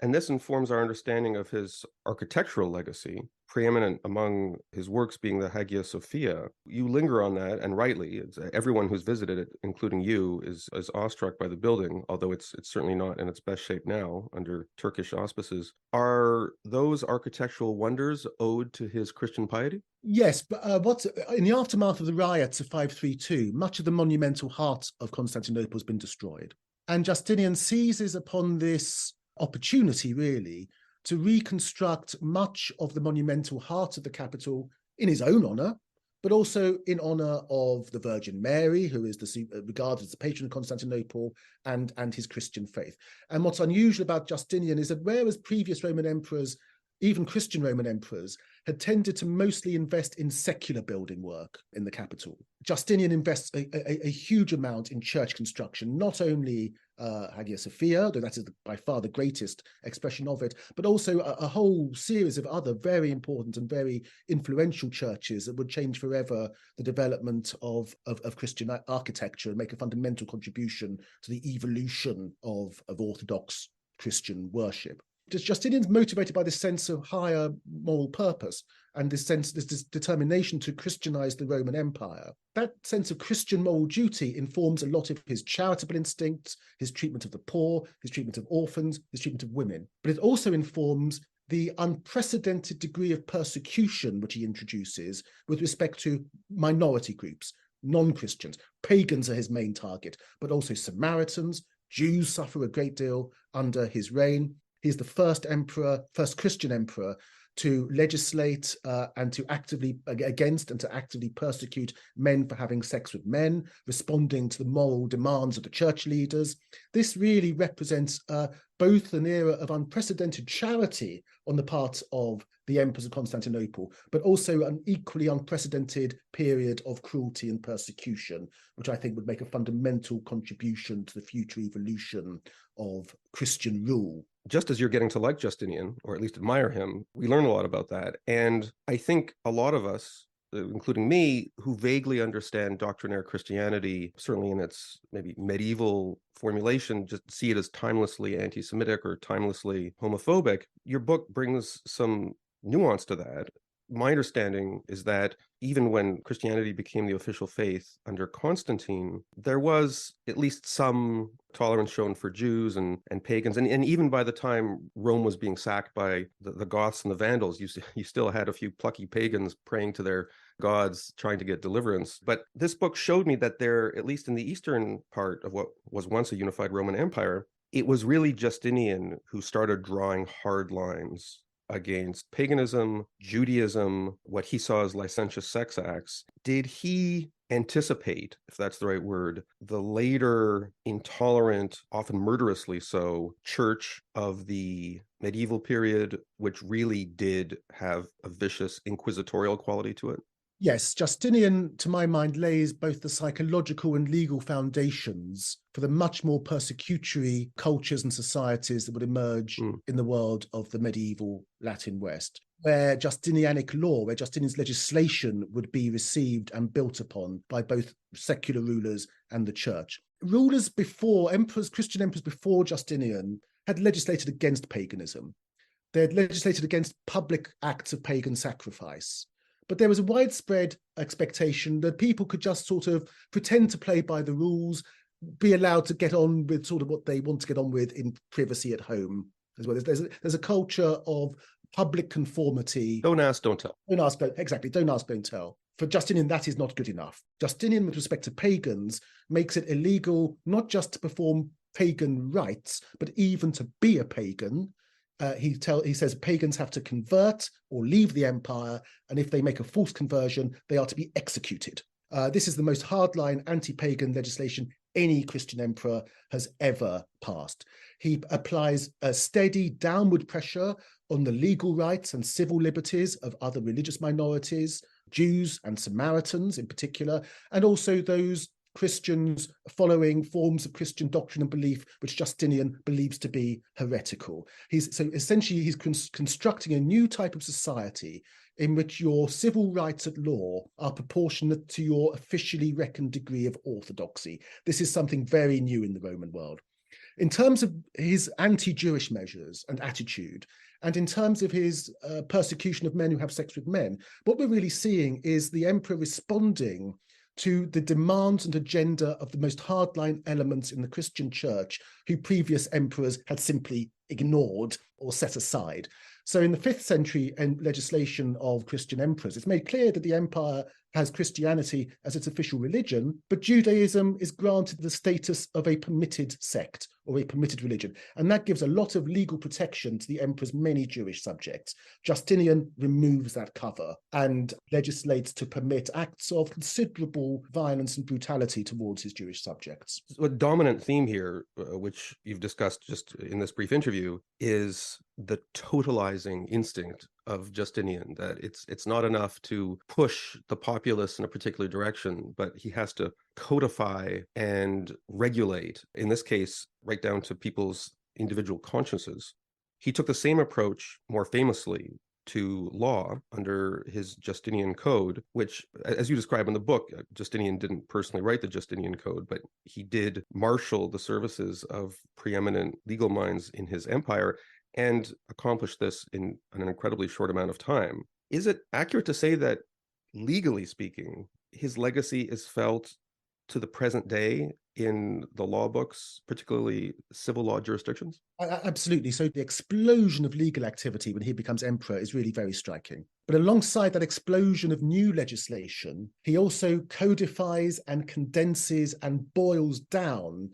S1: And this informs our understanding of his architectural legacy, preeminent among his works being the Hagia Sophia. You linger on that, and rightly. Everyone who's visited it, including you, is awestruck by the building, although it's certainly not in its best shape now under Turkish auspices. Are those architectural wonders owed to his Christian piety?
S6: Yes, but in the aftermath of the riots of 532, much of the monumental heart of Constantinople has been destroyed. And Justinian seizes upon this opportunity, really, to reconstruct much of the monumental heart of the capital in his own honor, but also in honor of the Virgin Mary, who is regarded as the patron of Constantinople, and his Christian faith. And what's unusual about Justinian is that whereas previous Roman emperors, even Christian Roman emperors, had tended to mostly invest in secular building work in the capital, Justinian invests a huge amount in church construction, not only Hagia Sophia, though that is by far the greatest expression of it, but also a whole series of other very important and very influential churches that would change forever the development of Christian architecture and make a fundamental contribution to the evolution of Orthodox Christian worship. Justinian's motivated by this sense of higher moral purpose and this determination to Christianize the Roman Empire. That sense of Christian moral duty informs a lot of his charitable instincts, his treatment of the poor, his treatment of orphans, his treatment of women. But it also informs the unprecedented degree of persecution which he introduces with respect to minority groups, non-Christians. Pagans are his main target, but also Samaritans. Jews suffer a great deal under his reign. He's the first Christian emperor to legislate and to actively against and to actively persecute men for having sex with men, responding to the moral demands of the church leaders. This really represents both an era of unprecedented charity on the part of the emperors of Constantinople, but also an equally unprecedented period of cruelty and persecution, which I think would make a fundamental contribution to the future evolution of Christian rule.
S1: Just as you're getting to like Justinian, or at least admire him, we learn a lot about that. And I think a lot of us, including me, who vaguely understand doctrinaire Christianity, certainly in its maybe medieval formulation, just see it as timelessly anti-Semitic or timelessly homophobic. Your book brings some nuance to that. My understanding is that even when Christianity became the official faith under Constantine, there was at least some tolerance shown for Jews and pagans. And even by the time Rome was being sacked by the Goths and the Vandals, you still had a few plucky pagans praying to their gods, trying to get deliverance. But this book showed me that there, at least in the eastern part of what was once a unified Roman Empire, it was really Justinian who started drawing hard lines against paganism, Judaism, what he saw as licentious sex acts. Did he anticipate, if that's the right word, the later intolerant, often murderously so, church of the medieval period, which really did have a vicious inquisitorial quality to it?
S6: Yes, Justinian, to my mind, lays both the psychological and legal foundations for the much more persecutory cultures and societies that would emerge in the world of the medieval Latin West, where Justinianic law, where Justinian's legislation would be received and built upon by both secular rulers and the church. Rulers before, Christian emperors before Justinian had legislated against paganism. They had legislated against public acts of pagan sacrifice. But there was a widespread expectation that people could just sort of pretend to play by the rules, be allowed to get on with sort of what they want to get on with in privacy at home, as well. There's a culture of public conformity.
S1: Don't ask, don't tell.
S6: Don't ask, exactly. Don't ask, don't tell. For Justinian, that is not good enough. Justinian, with respect to pagans, makes it illegal not just to perform pagan rites, but even to be a pagan. He says pagans have to convert or leave the empire, and if they make a false conversion, they are to be executed. This is the most hardline anti-pagan legislation any Christian emperor has ever passed. He applies a steady downward pressure on the legal rights and civil liberties of other religious minorities, Jews and Samaritans in particular, and also those Christians following forms of Christian doctrine and belief which Justinian believes to be heretical. So essentially he's constructing a new type of society in which your civil rights at law are proportionate to your officially reckoned degree of orthodoxy. This is something very new in the Roman world. In terms of his anti-Jewish measures and attitude, and in terms of his persecution of men who have sex with men, what we're really seeing is the emperor responding to the demands and agenda of the most hardline elements in the Christian church who previous emperors had simply ignored or set aside. So in the 5th century legislation of Christian emperors, it's made clear that the empire has Christianity as its official religion, but Judaism is granted the status of a permitted sect or a permitted religion. And that gives a lot of legal protection to the emperor's many Jewish subjects. Justinian removes that cover and legislates to permit acts of considerable violence and brutality towards his Jewish subjects.
S1: A dominant theme here, which you've discussed just in this brief interview, is the totalizing instinct of Justinian, that it's not enough to push the populace in a particular direction, but he has to codify and regulate, in this case, right down to people's individual consciences. He took the same approach, more famously, to law under his Justinian Code, which, as you describe in the book, Justinian didn't personally write the Justinian Code, but he did marshal the services of preeminent legal minds in his empire and accomplished this in an incredibly short amount of time. Is it accurate to say that, legally speaking, his legacy is felt to the present day in the law books, particularly civil law jurisdictions?
S6: Absolutely. So the explosion of legal activity when he becomes emperor is really very striking. But alongside that explosion of new legislation, he also codifies and condenses and boils down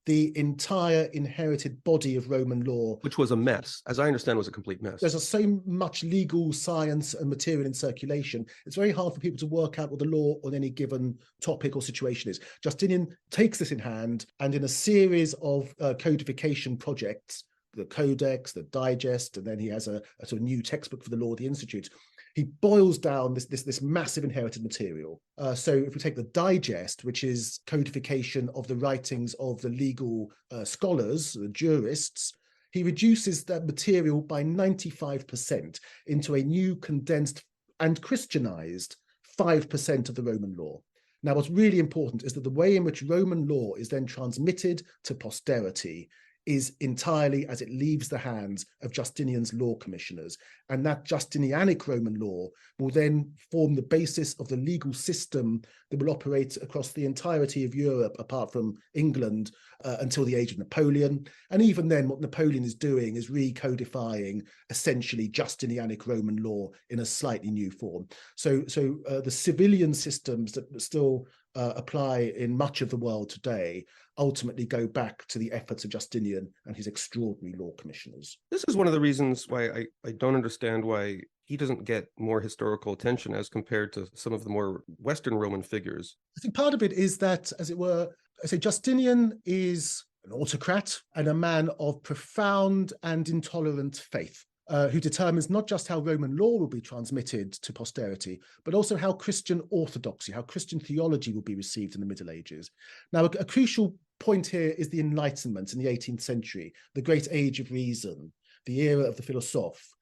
S6: the entire inherited body of Roman law.
S1: Which was a mess, as I understand, was a complete mess.
S6: There's so much legal science and material in circulation. It's very hard for people to work out what the law on any given topic or situation is. Justinian takes this in hand, and in a series of codification projects, the Codex, the Digest, and then he has a sort of new textbook for the law, the Institute. He boils down this massive inherited material. So if we take the Digest, which is codification of the writings of the legal scholars, the jurists, he reduces that material by 95% into a new condensed and Christianized 5% of the Roman law. Now, what's really important is that the way in which Roman law is then transmitted to posterity is entirely as it leaves the hands of Justinian's law commissioners. And that Justinianic Roman law will then form the basis of the legal system that will operate across the entirety of Europe, apart from England, until the age of Napoleon. And even then, what Napoleon is doing is recodifying essentially Justinianic Roman law in a slightly new form. So the civilian systems that still apply in much of the world today ultimately go back to the efforts of Justinian and his extraordinary law commissioners.
S1: This is one of the reasons why I don't understand why he doesn't get more historical attention as compared to some of the more Western Roman figures.
S6: I think part of it is that, as it were, I say Justinian is an autocrat and a man of profound and intolerant faith. Who determines not just how Roman law will be transmitted to posterity, but also how Christian orthodoxy, how Christian theology will be received in the Middle Ages. Now, a crucial point here is the Enlightenment in the 18th century, the great age of reason, the era of the philosophes,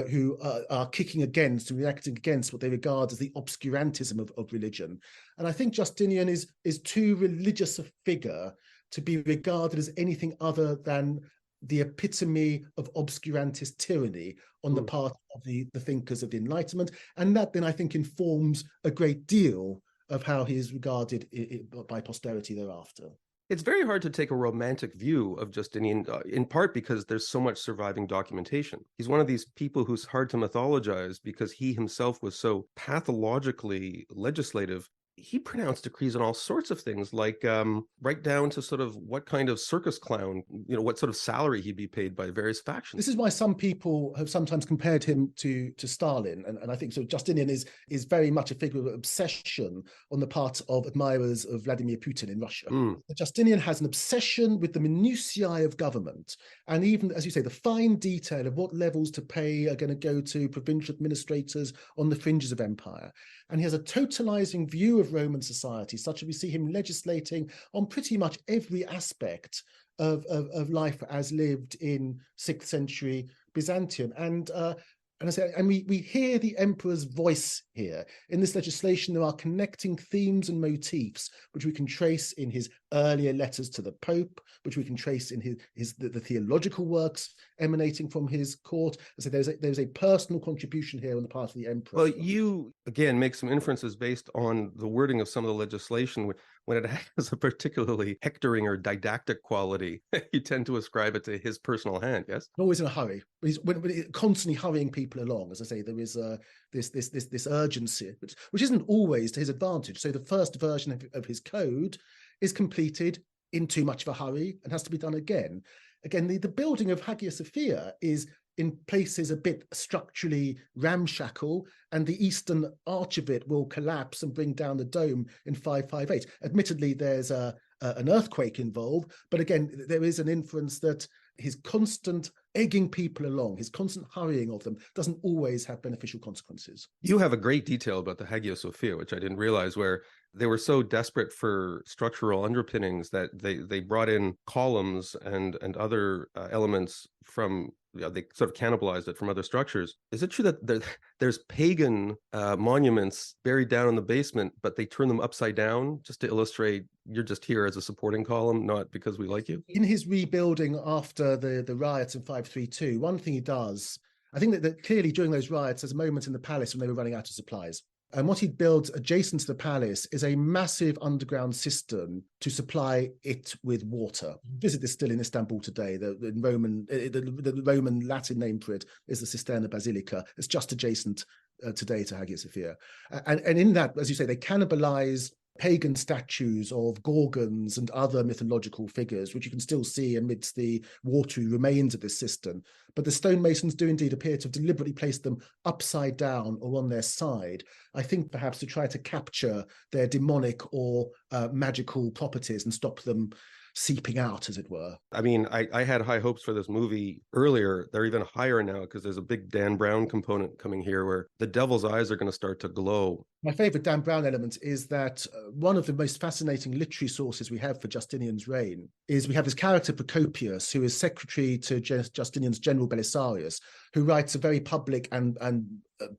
S6: who are kicking against and reacting against what they regard as the obscurantism of religion. And I think Justinian is too religious a figure to be regarded as anything other than the epitome of obscurantist tyranny on the part of the thinkers of the Enlightenment. And that then I think informs a great deal of how he is regarded by posterity thereafter.
S1: It's very hard to take a romantic view of Justinian, in part because there's so much surviving documentation. He's one of these people who's hard to mythologize because he himself was so pathologically legislative. He pronounced decrees on all sorts of things, like right down to sort of what kind of circus clown, what sort of salary he'd be paid by various factions.
S6: This is why some people have sometimes compared him to Stalin, and I think so. Justinian is very much a figure of obsession on the part of admirers of Vladimir Putin in Russia. Justinian has an obsession with the minutiae of government, and even, as you say, the fine detail of what levels to pay are going to go to provincial administrators on the fringes of empire. And he has a totalizing view of Roman society, such that we see him legislating on pretty much every aspect of life as lived in 6th century Byzantium. And we hear the emperor's voice here. In this legislation, there are connecting themes and motifs, which we can trace in his earlier letters to the Pope, which we can trace in the theological works emanating from his court. So there's a personal contribution here on the part of the emperor.
S1: Well, you, again, make some inferences based on the wording of some of the legislation. When it has a particularly hectoring or didactic quality, you tend to ascribe it to his personal hand, yes?
S6: Always in a hurry. He's constantly hurrying people along. As I say, there is this urgency, which isn't always to his advantage. So the first version of his code is completed in too much of a hurry and has to be done again. Again, the building of Hagia Sophia is in places a bit structurally ramshackle, and the eastern arch of it will collapse and bring down the dome in 558. Admittedly, there's an earthquake involved, but again, there is an inference that his constant egging people along, his constant hurrying of them, doesn't always have beneficial consequences.
S1: You have a great detail about the Hagia Sophia, which I didn't realize, where they were so desperate for structural underpinnings that they brought in columns and other elements from, they sort of cannibalized it from other structures. Is it true that there's pagan monuments buried down in the basement, but they turn them upside down just to illustrate you're just here as a supporting column, not because we like you?
S6: In his rebuilding after the riots in 532, one thing he does, I think that clearly during those riots, there's a moment in the palace when they were running out of supplies. And what he builds adjacent to the palace is a massive underground cistern to supply it with water. Visit this still in Istanbul today. The Roman Latin name for it is the Cistern Basilica. It's just adjacent today to Hagia Sophia. And in that, as you say, they cannibalize pagan statues of Gorgons and other mythological figures, which you can still see amidst the watery remains of this cistern. But the stonemasons do indeed appear to have deliberately placed them upside down or on their side, I think perhaps to try to capture their demonic or magical properties and stop them seeping out, as it were.
S1: I mean, I had high hopes for this movie earlier. They're even higher now because there's a big Dan Brown component coming here where the devil's eyes are going to start to glow.
S6: My favorite Dan Brown element is that one of the most fascinating literary sources we have for Justinian's reign is we have this character Procopius, who is secretary to Justinian's general Belisarius, who writes a very public and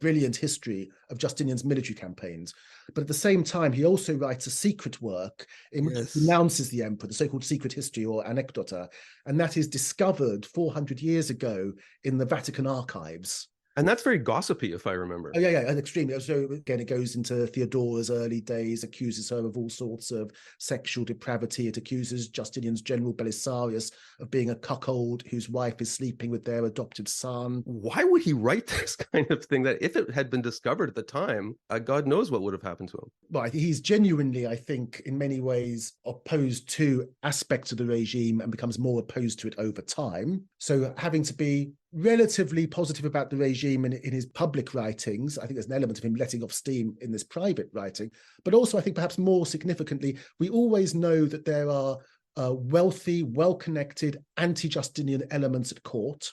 S6: brilliant history of Justinian's military campaigns. But at the same time, he also writes a secret work in which he denounces the emperor, the so-called secret history or anecdota, and that is discovered 400 years ago in the Vatican archives.
S1: And that's very gossipy, if I remember.
S6: Oh, yeah, and extremely. So again, it goes into Theodora's early days, accuses her of all sorts of sexual depravity. It accuses Justinian's general Belisarius of being a cuckold whose wife is sleeping with their adopted son.
S1: Why would he write this kind of thing that if it had been discovered at the time, God knows what would have happened to him?
S6: Well, he's genuinely, I think, in many ways opposed to aspects of the regime and becomes more opposed to it over time. So having to be relatively positive about the regime in his public writings. I think there's an element of him letting off steam in this private writing. But also, I think perhaps more significantly, we always know that there are wealthy, well-connected anti-Justinian elements at court.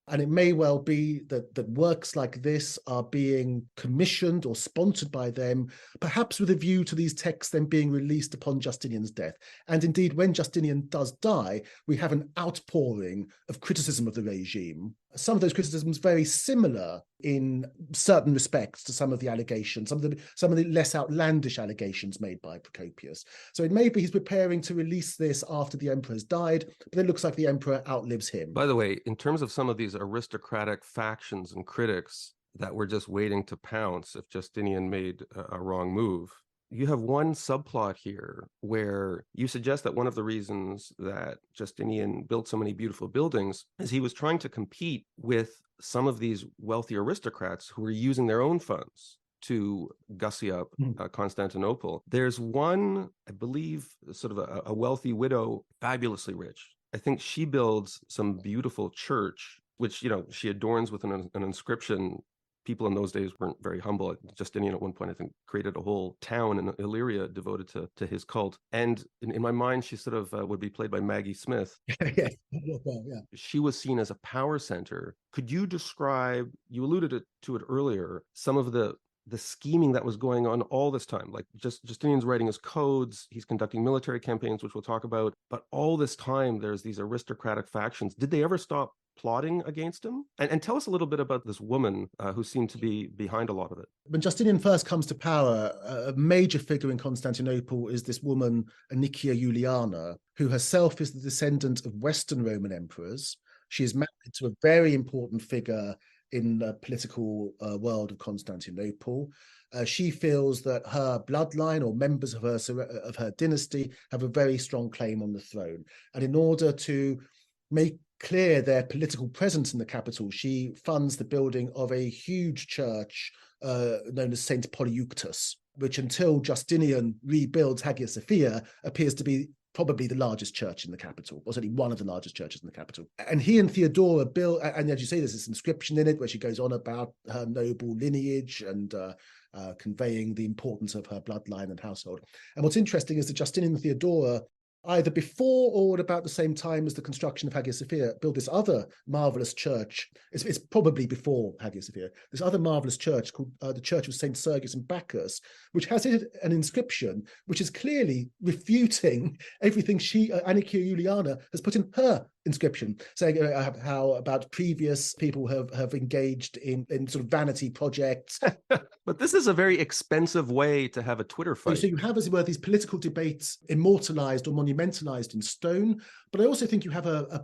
S6: And it may well be that works like this are being commissioned or sponsored by them, perhaps with a view to these texts then being released upon Justinian's death. And indeed, when Justinian does die, we have an outpouring of criticism of the regime. Some of those criticisms very similar in certain respects to some of the allegations, some of the less outlandish allegations made by Procopius. So it may be he's preparing to release this after the emperor has died, but it looks like the emperor outlives him.
S1: By the way, in terms of some of these aristocratic factions and critics that were just waiting to pounce if Justinian made a wrong move, You have one subplot here where you suggest that one of the reasons that Justinian built so many beautiful buildings is he was trying to compete with some of these wealthy aristocrats who were using their own funds to gussy up Constantinople. There's one, I believe, sort of a wealthy widow, fabulously rich. I think she builds some beautiful church, which, she adorns with an inscription. People in those days weren't very humble. Justinian at one point, I think, created a whole town in Illyria devoted to his cult. And in my mind, she sort of would be played by Maggie Smith.
S6: Yeah.
S1: She was seen as a power center. Could you describe, you alluded to it earlier, some of the scheming that was going on all this time? Like Justinian's writing his codes, he's conducting military campaigns, which we'll talk about. But all this time, there's these aristocratic factions. Did they ever stop plotting against him? And tell us a little bit about this woman who seemed to be behind a lot of it.
S6: When Justinian first comes to power, a major figure in Constantinople is this woman, Anikia Juliana, who herself is the descendant of Western Roman emperors. She is married to a very important figure in the political world of Constantinople. She feels that her bloodline or members of her dynasty have a very strong claim on the throne. And in order to make clear their political presence in the capital, she funds the building of a huge church known as Saint Polyeuctus, which until Justinian rebuilds Hagia Sophia appears to be probably the largest church in the capital, or certainly one of the largest churches in the capital. And he and Theodora build, and as you say, there's this inscription in it where she goes on about her noble lineage and conveying the importance of her bloodline and household. And what's interesting is that Justinian and Theodora, either before or at about the same time as the construction of Hagia Sophia, built this other marvelous church. It's probably before Hagia Sophia. This other marvelous church called the Church of Saint Sergius and Bacchus, which has an inscription which is clearly refuting everything Anikia Juliana, has put in her inscription, saying how about previous people have engaged in sort of vanity projects.
S1: But this is a very expensive way to have a Twitter fight.
S6: So you have, as it were, these political debates immortalized or monumentalized in stone. But I also think you have a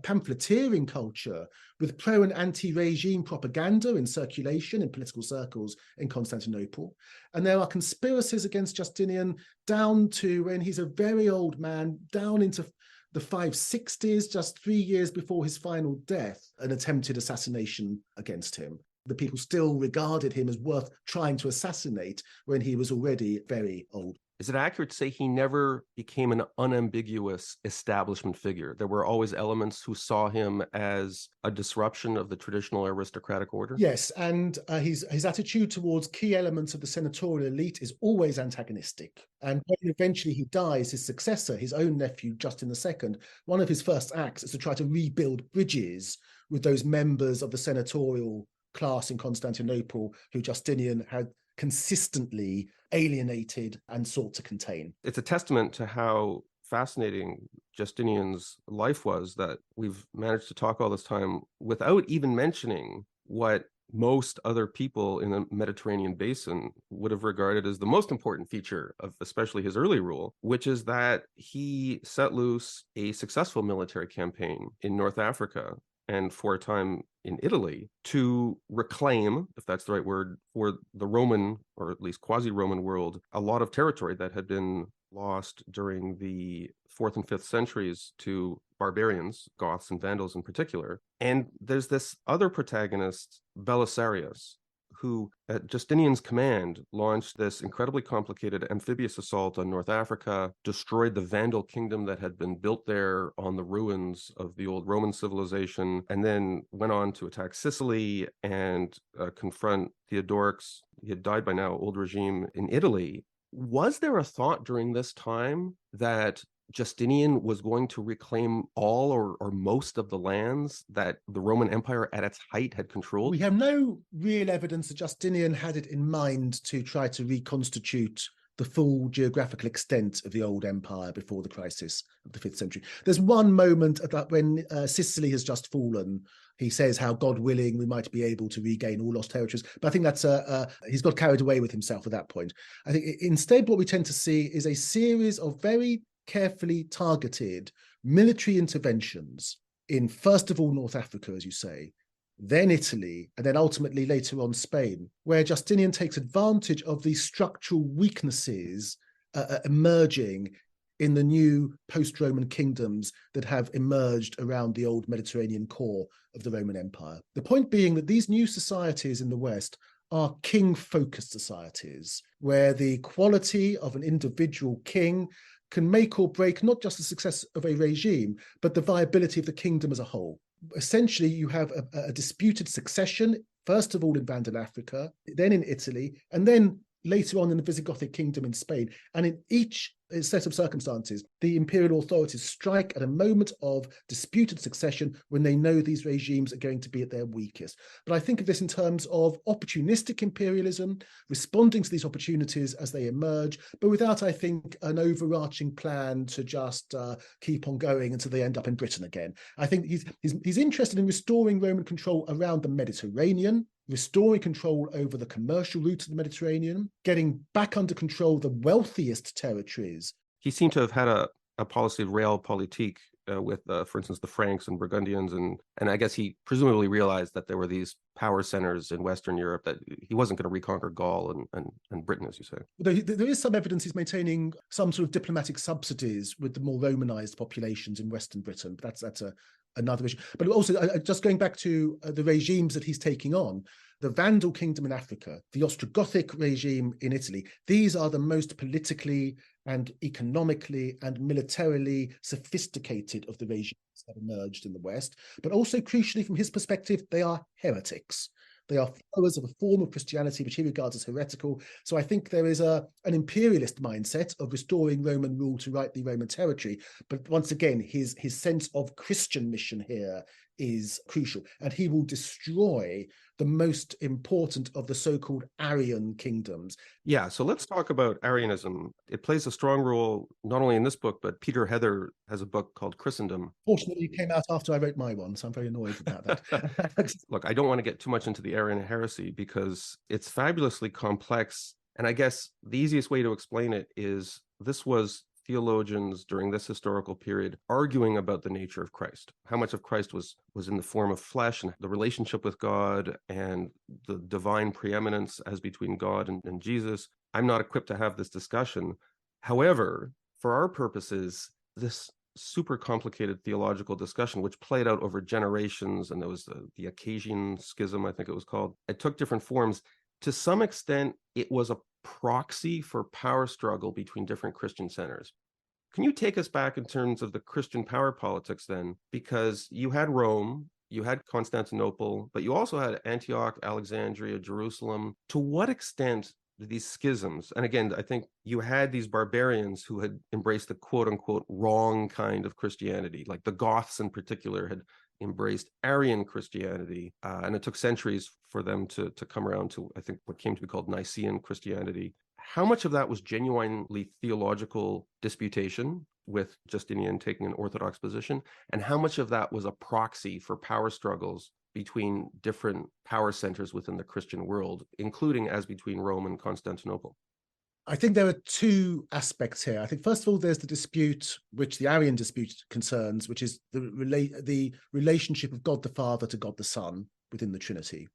S6: pamphleteering culture with pro and anti-regime propaganda in circulation in political circles in Constantinople. And there are conspiracies against Justinian down to when he's a very old man, down into the 560s, just 3 years before his final death, an attempted assassination against him. The people still regarded him as worth trying to assassinate when he was already very old.
S1: Is it accurate to say he never became an unambiguous establishment figure? There were always elements who saw him as a disruption of the traditional aristocratic order?
S6: Yes, and his attitude towards key elements of the senatorial elite is always antagonistic. And when eventually he dies, his successor, his own nephew, Justin II, one of his first acts is to try to rebuild bridges with those members of the senatorial class in Constantinople who Justinian had consistently alienated and sought to contain.
S1: It's a testament to how fascinating Justinian's life was that we've managed to talk all this time without even mentioning what most other people in the Mediterranean basin would have regarded as the most important feature of especially his early rule, which is that he set loose a successful military campaign in North Africa and for a time in Italy to reclaim, if that's the right word, for the Roman, or at least quasi-Roman world, a lot of territory that had been lost during the 4th and 5th centuries to barbarians, Goths and Vandals in particular. And there's this other protagonist, Belisarius, who at Justinian's command launched this incredibly complicated amphibious assault on North Africa, destroyed the Vandal kingdom that had been built there on the ruins of the old Roman civilization, and then went on to attack Sicily and confront Theodoric's, he had died by now, old regime in Italy. Was there a thought during this time that Justinian was going to reclaim all or most of the lands that the Roman Empire at its height had controlled?
S6: We have no real evidence that Justinian had it in mind to try to reconstitute the full geographical extent of the old empire before the crisis of the 5th century. There's one moment about when Sicily has just fallen. He says how, God willing, we might be able to regain all lost territories. But I think that's he's got carried away with himself at that point. I think instead what we tend to see is a series of very carefully targeted military interventions in, first of all, North Africa, as you say, then Italy, and then ultimately later on Spain, where Justinian takes advantage of these structural weaknesses emerging in the new post-Roman kingdoms that have emerged around the old Mediterranean core of the Roman Empire. The point being that these new societies in the West are king-focused societies, where the quality of an individual king can make or break not just the success of a regime, but the viability of the kingdom as a whole. Essentially, you have a disputed succession, first of all in Vandal Africa, then in Italy, and then later on in the Visigothic kingdom in Spain. And in each set of circumstances, the imperial authorities strike at a moment of disputed succession when they know these regimes are going to be at their weakest. But I think of this in terms of opportunistic imperialism, responding to these opportunities as they emerge, but without, I think, an overarching plan to just keep on going until they end up in Britain again. I think he's interested in restoring Roman control around the Mediterranean, restoring control over the commercial route of the Mediterranean, getting back under control the wealthiest territories.
S1: He seemed to have had a policy of realpolitik with, for instance, the Franks and Burgundians, and I guess he presumably realized that there were these power centers in Western Europe, that he wasn't going to reconquer Gaul and Britain, as you say.
S6: There is some evidence he's maintaining some sort of diplomatic subsidies with the more Romanized populations in Western Britain, but that's another issue. But also, just going back to the regimes that he's taking on, the Vandal kingdom in Africa, the Ostrogothic regime in Italy, these are the most politically and economically and militarily sophisticated of the regimes that emerged in the West. But also, crucially, from his perspective, they are heretics. They are followers of a form of Christianity which he regards as heretical. So I think there is an imperialist mindset of restoring Roman rule to rightly Roman territory. But once again, his sense of Christian mission here is crucial. And he will destroy the most important of the so-called Arian kingdoms.
S1: Yeah, so let's talk about Arianism. It plays a strong role, not only in this book, but Peter Heather has a book called Christendom.
S6: Fortunately, it came out after I wrote my one, so I'm very annoyed about that.
S1: Look, I don't want to get too much into the Arian heresy because it's fabulously complex. And I guess the easiest way to explain it is this was theologians during this historical period arguing about the nature of Christ, how much of Christ was in the form of flesh, and the relationship with God and the divine preeminence as between God and Jesus. I'm not equipped to have this discussion. However, for our purposes, this super complicated theological discussion, which played out over generations, and there was the Occasion Schism, I think it was called. It took different forms. To some extent, it was a proxy for power struggle between different Christian centers. Can you take us back in terms of the Christian power politics then? Because you had Rome, you had Constantinople, but you also had Antioch, Alexandria, Jerusalem. To what extent did these schisms, and again, I think you had these barbarians who had embraced the quote unquote wrong kind of Christianity, like the Goths in particular had embraced Arian Christianity, and it took centuries for them to come around to, I think, what came to be called Nicene Christianity. How much of that was genuinely theological disputation, with Justinian taking an orthodox position, and how much of that was a proxy for power struggles between different power centers within the Christian world, including as between Rome and Constantinople?
S6: I think there are two aspects here. I think, first of all, there's the dispute, which the Arian dispute concerns, which is the relationship of God the Father to God the Son within the Trinity.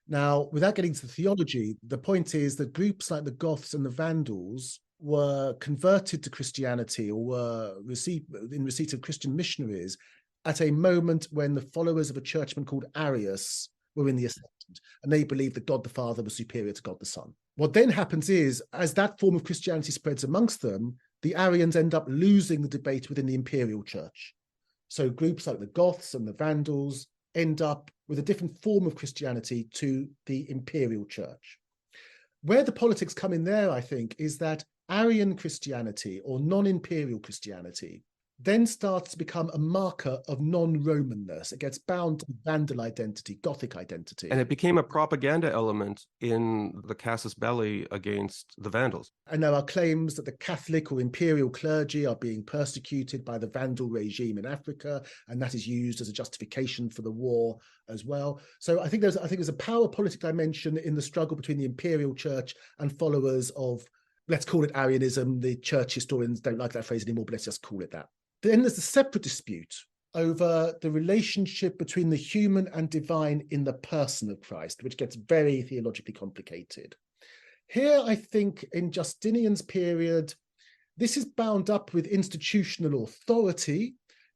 S6: Now, without getting to the theology, the point is that groups like the Goths and the Vandals were converted to Christianity, or were in receipt of Christian missionaries at a moment when the followers of a churchman called Arius were in the ascendant, and they believed that God the Father was superior to God the Son. What then happens is, as that form of Christianity spreads amongst them, the Arians end up losing the debate within the imperial church. So groups like the Goths and the Vandals end up with a different form of Christianity to the imperial church. Where the politics come in there, I think, is that Arian Christianity, or non-imperial Christianity, then starts to become a marker of non-Romanness. It gets bound to Vandal identity, Gothic identity.
S1: And it became a propaganda element in the casus belli against the Vandals.
S6: And there are claims that the Catholic or imperial clergy are being persecuted by the Vandal regime in Africa, and that is used as a justification for the war as well. So I think there's a power politic dimension in the struggle between the imperial church and followers of, let's call it Arianism. The church historians don't like that phrase anymore, but let's just call it that. Then there's a separate dispute over the relationship between the human and divine in the person of Christ, which gets very theologically complicated. Here, I think in Justinian's period, this is bound up with institutional authority,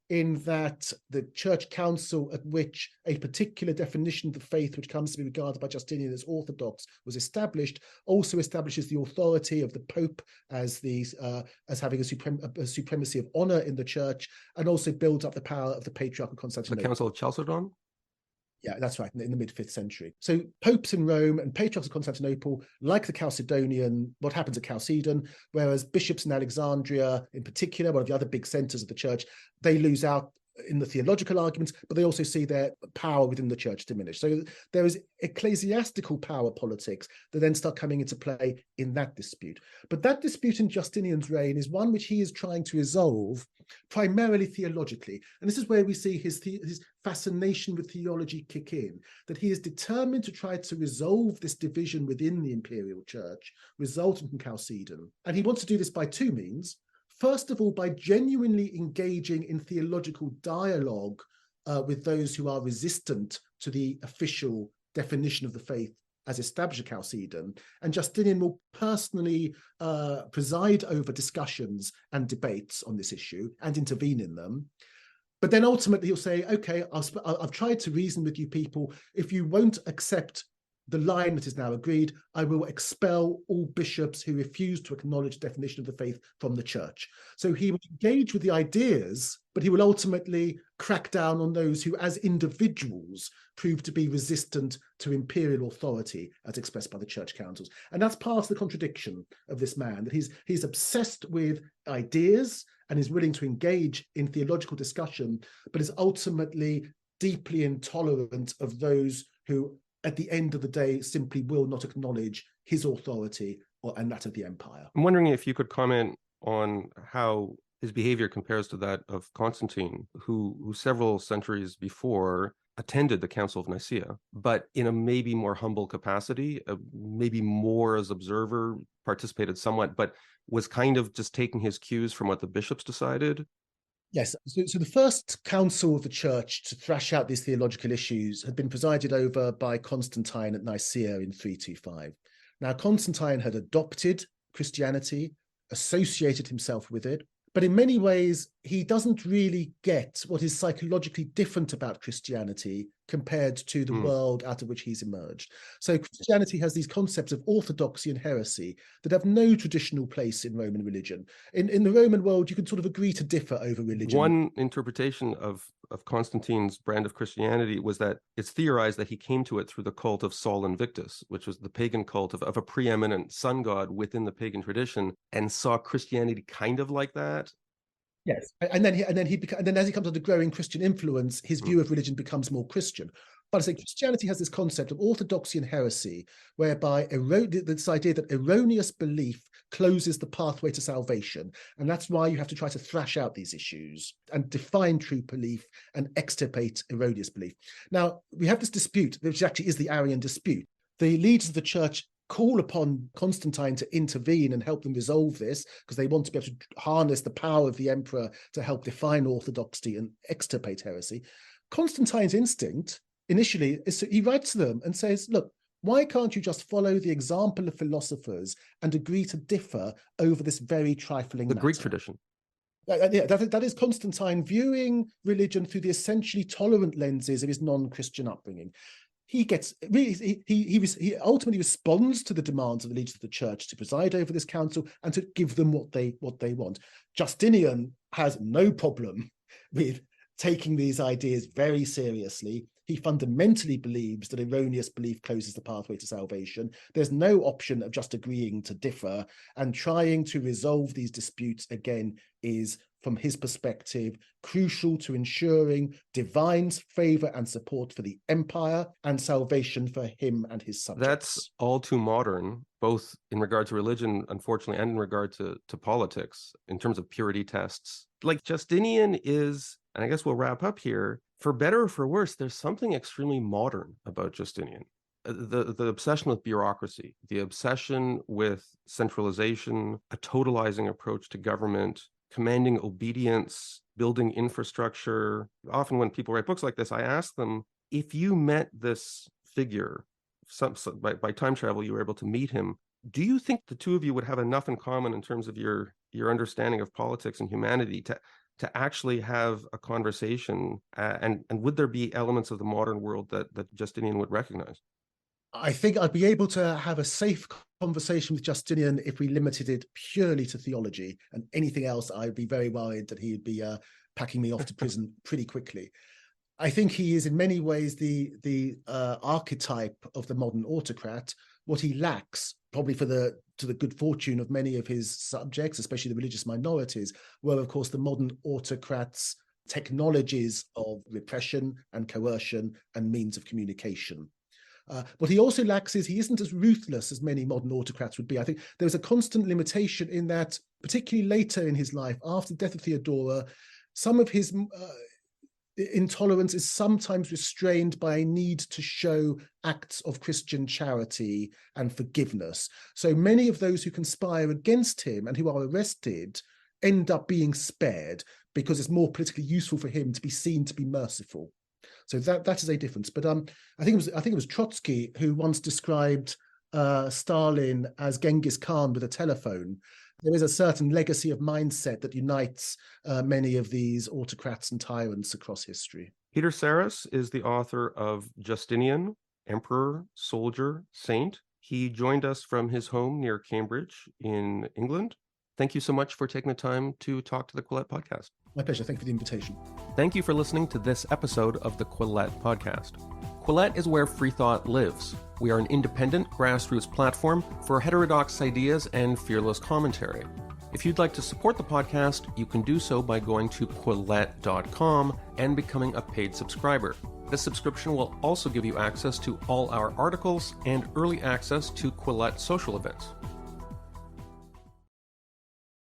S6: in that the church council at which a particular definition of the faith, which comes to be regarded by Justinian as orthodox, was established, also establishes the authority of the Pope as having a supremacy of honor in the church, and also builds up the power of the Patriarch of Constantinople.
S1: The Council of Chalcedon?
S6: Yeah, that's right, in the mid-5th century. So popes in Rome and patriarchs of Constantinople, like the Chalcedonian, what happens at Chalcedon, whereas bishops in Alexandria, in particular, one of the other big centers of the church, they lose out in the theological arguments, but they also see their power within the church diminish. So there is ecclesiastical power politics that then start coming into play in that dispute. But that dispute in Justinian's reign is one which he is trying to resolve primarily theologically. And this is where we see his fascination with theology kick in, that he is determined to try to resolve this division within the imperial church, resulting from Chalcedon. And he wants to do this by two means. First of all, by genuinely engaging in theological dialogue with those who are resistant to the official definition of the faith as established at Chalcedon. And Justinian will personally preside over discussions and debates on this issue and intervene in them. But then ultimately he'll say, okay, I've tried to reason with you people. If you won't accept the line that is now agreed, I will expel all bishops who refuse to acknowledge the definition of the faith from the church. So he will engage with the ideas, but he will ultimately crack down on those who, as individuals, prove to be resistant to imperial authority as expressed by the church councils. And that's part of the contradiction of this man, that he's obsessed with ideas and is willing to engage in theological discussion, but is ultimately deeply intolerant of those who, at the end of the day, simply will not acknowledge his authority and that of the empire.
S1: I'm wondering if you could comment on how his behavior compares to that of Constantine, who several centuries before attended the Council of Nicaea, but in a maybe more humble capacity, maybe more as observer, participated somewhat, but was kind of just taking his cues from what the bishops decided.
S6: Yes, so the first council of the church to thrash out these theological issues had been presided over by Constantine at Nicaea in 325. Now, Constantine had adopted Christianity, associated himself with it, but in many ways, he doesn't really get what is psychologically different about Christianity compared to the world out of which he's emerged. So Christianity has these concepts of orthodoxy and heresy that have no traditional place in Roman religion. In the Roman world, you can sort of agree to differ over religion.
S1: One interpretation of Constantine's brand of Christianity was that it's theorized that he came to it through the cult of Sol Invictus, which was the pagan cult of a preeminent sun god within the pagan tradition, and saw Christianity kind of like that.
S6: Yes, and then as he comes under growing Christian influence, his view of religion becomes more Christian. But I say Christianity has this concept of orthodoxy and heresy, whereby this idea that erroneous belief closes the pathway to salvation, and that's why you have to try to thrash out these issues and define true belief and extirpate erroneous belief. Now we have this dispute, which actually is the Arian dispute. The leaders of the church call upon Constantine to intervene and help them resolve this, because they want to be able to harness the power of the emperor to help define orthodoxy and extirpate heresy. Constantine's instinct initially is he writes to them and says, look, why can't you just follow the example of philosophers and agree to differ over this very trifling matter?
S1: Greek tradition.
S6: Yeah, that is Constantine viewing religion through the essentially tolerant lenses of his non-Christian upbringing. He ultimately responds to the demands of the leaders of the church to preside over this council and to give them what they want. Justinian has no problem with taking these ideas very seriously. He fundamentally believes that erroneous belief closes the pathway to salvation. There's no option of just agreeing to differ, and trying to resolve these disputes again is, from his perspective, crucial to ensuring divine's favor and support for the empire and salvation for him and his subjects.
S1: That's all too modern, both in regard to religion, unfortunately, and in regard to politics, in terms of purity tests. Like Justinian is, and I guess we'll wrap up here, for better or for worse, there's something extremely modern about Justinian. The obsession with bureaucracy, the obsession with centralization, a totalizing approach to government, commanding obedience, building infrastructure. Often when people write books like this, I ask them, if you met this figure, by time travel, you were able to meet him, do you think the two of you would have enough in common in terms of your understanding of politics and humanity to actually have a conversation? And would there be elements of the modern world that Justinian would recognize?
S6: I think I'd be able to have a safe conversation with Justinian if we limited it purely to theology, and anything else, I'd be very worried that he'd be packing me off to prison pretty quickly. I think he is in many ways the archetype of the modern autocrat. What he lacks, probably to the good fortune of many of his subjects, especially the religious minorities, were of course the modern autocrats' technologies of repression and coercion and means of communication. What he also lacks is he isn't as ruthless as many modern autocrats would be. I think there's a constant limitation in that, particularly later in his life, after the death of Theodora, some of his intolerance is sometimes restrained by a need to show acts of Christian charity and forgiveness. So many of those who conspire against him and who are arrested end up being spared because it's more politically useful for him to be seen to be merciful. So that is a difference. But I think it was Trotsky who once described Stalin as Genghis Khan with a telephone. There is a certain legacy of mindset that unites many of these autocrats and tyrants across history.
S1: Peter Sarris is the author of Justinian, Emperor, Soldier, Saint. He joined us from his home near Cambridge in England. Thank you so much for taking the time to talk to the Quillette podcast.
S6: My pleasure. Thank you for the invitation.
S1: Thank you for listening to this episode of the Quillette podcast. Quillette is where free thought lives. We are an independent grassroots platform for heterodox ideas and fearless commentary. If you'd like to support the podcast, you can do so by going to quillette.com and becoming a paid subscriber. This subscription will also give you access to all our articles and early access to Quillette social events.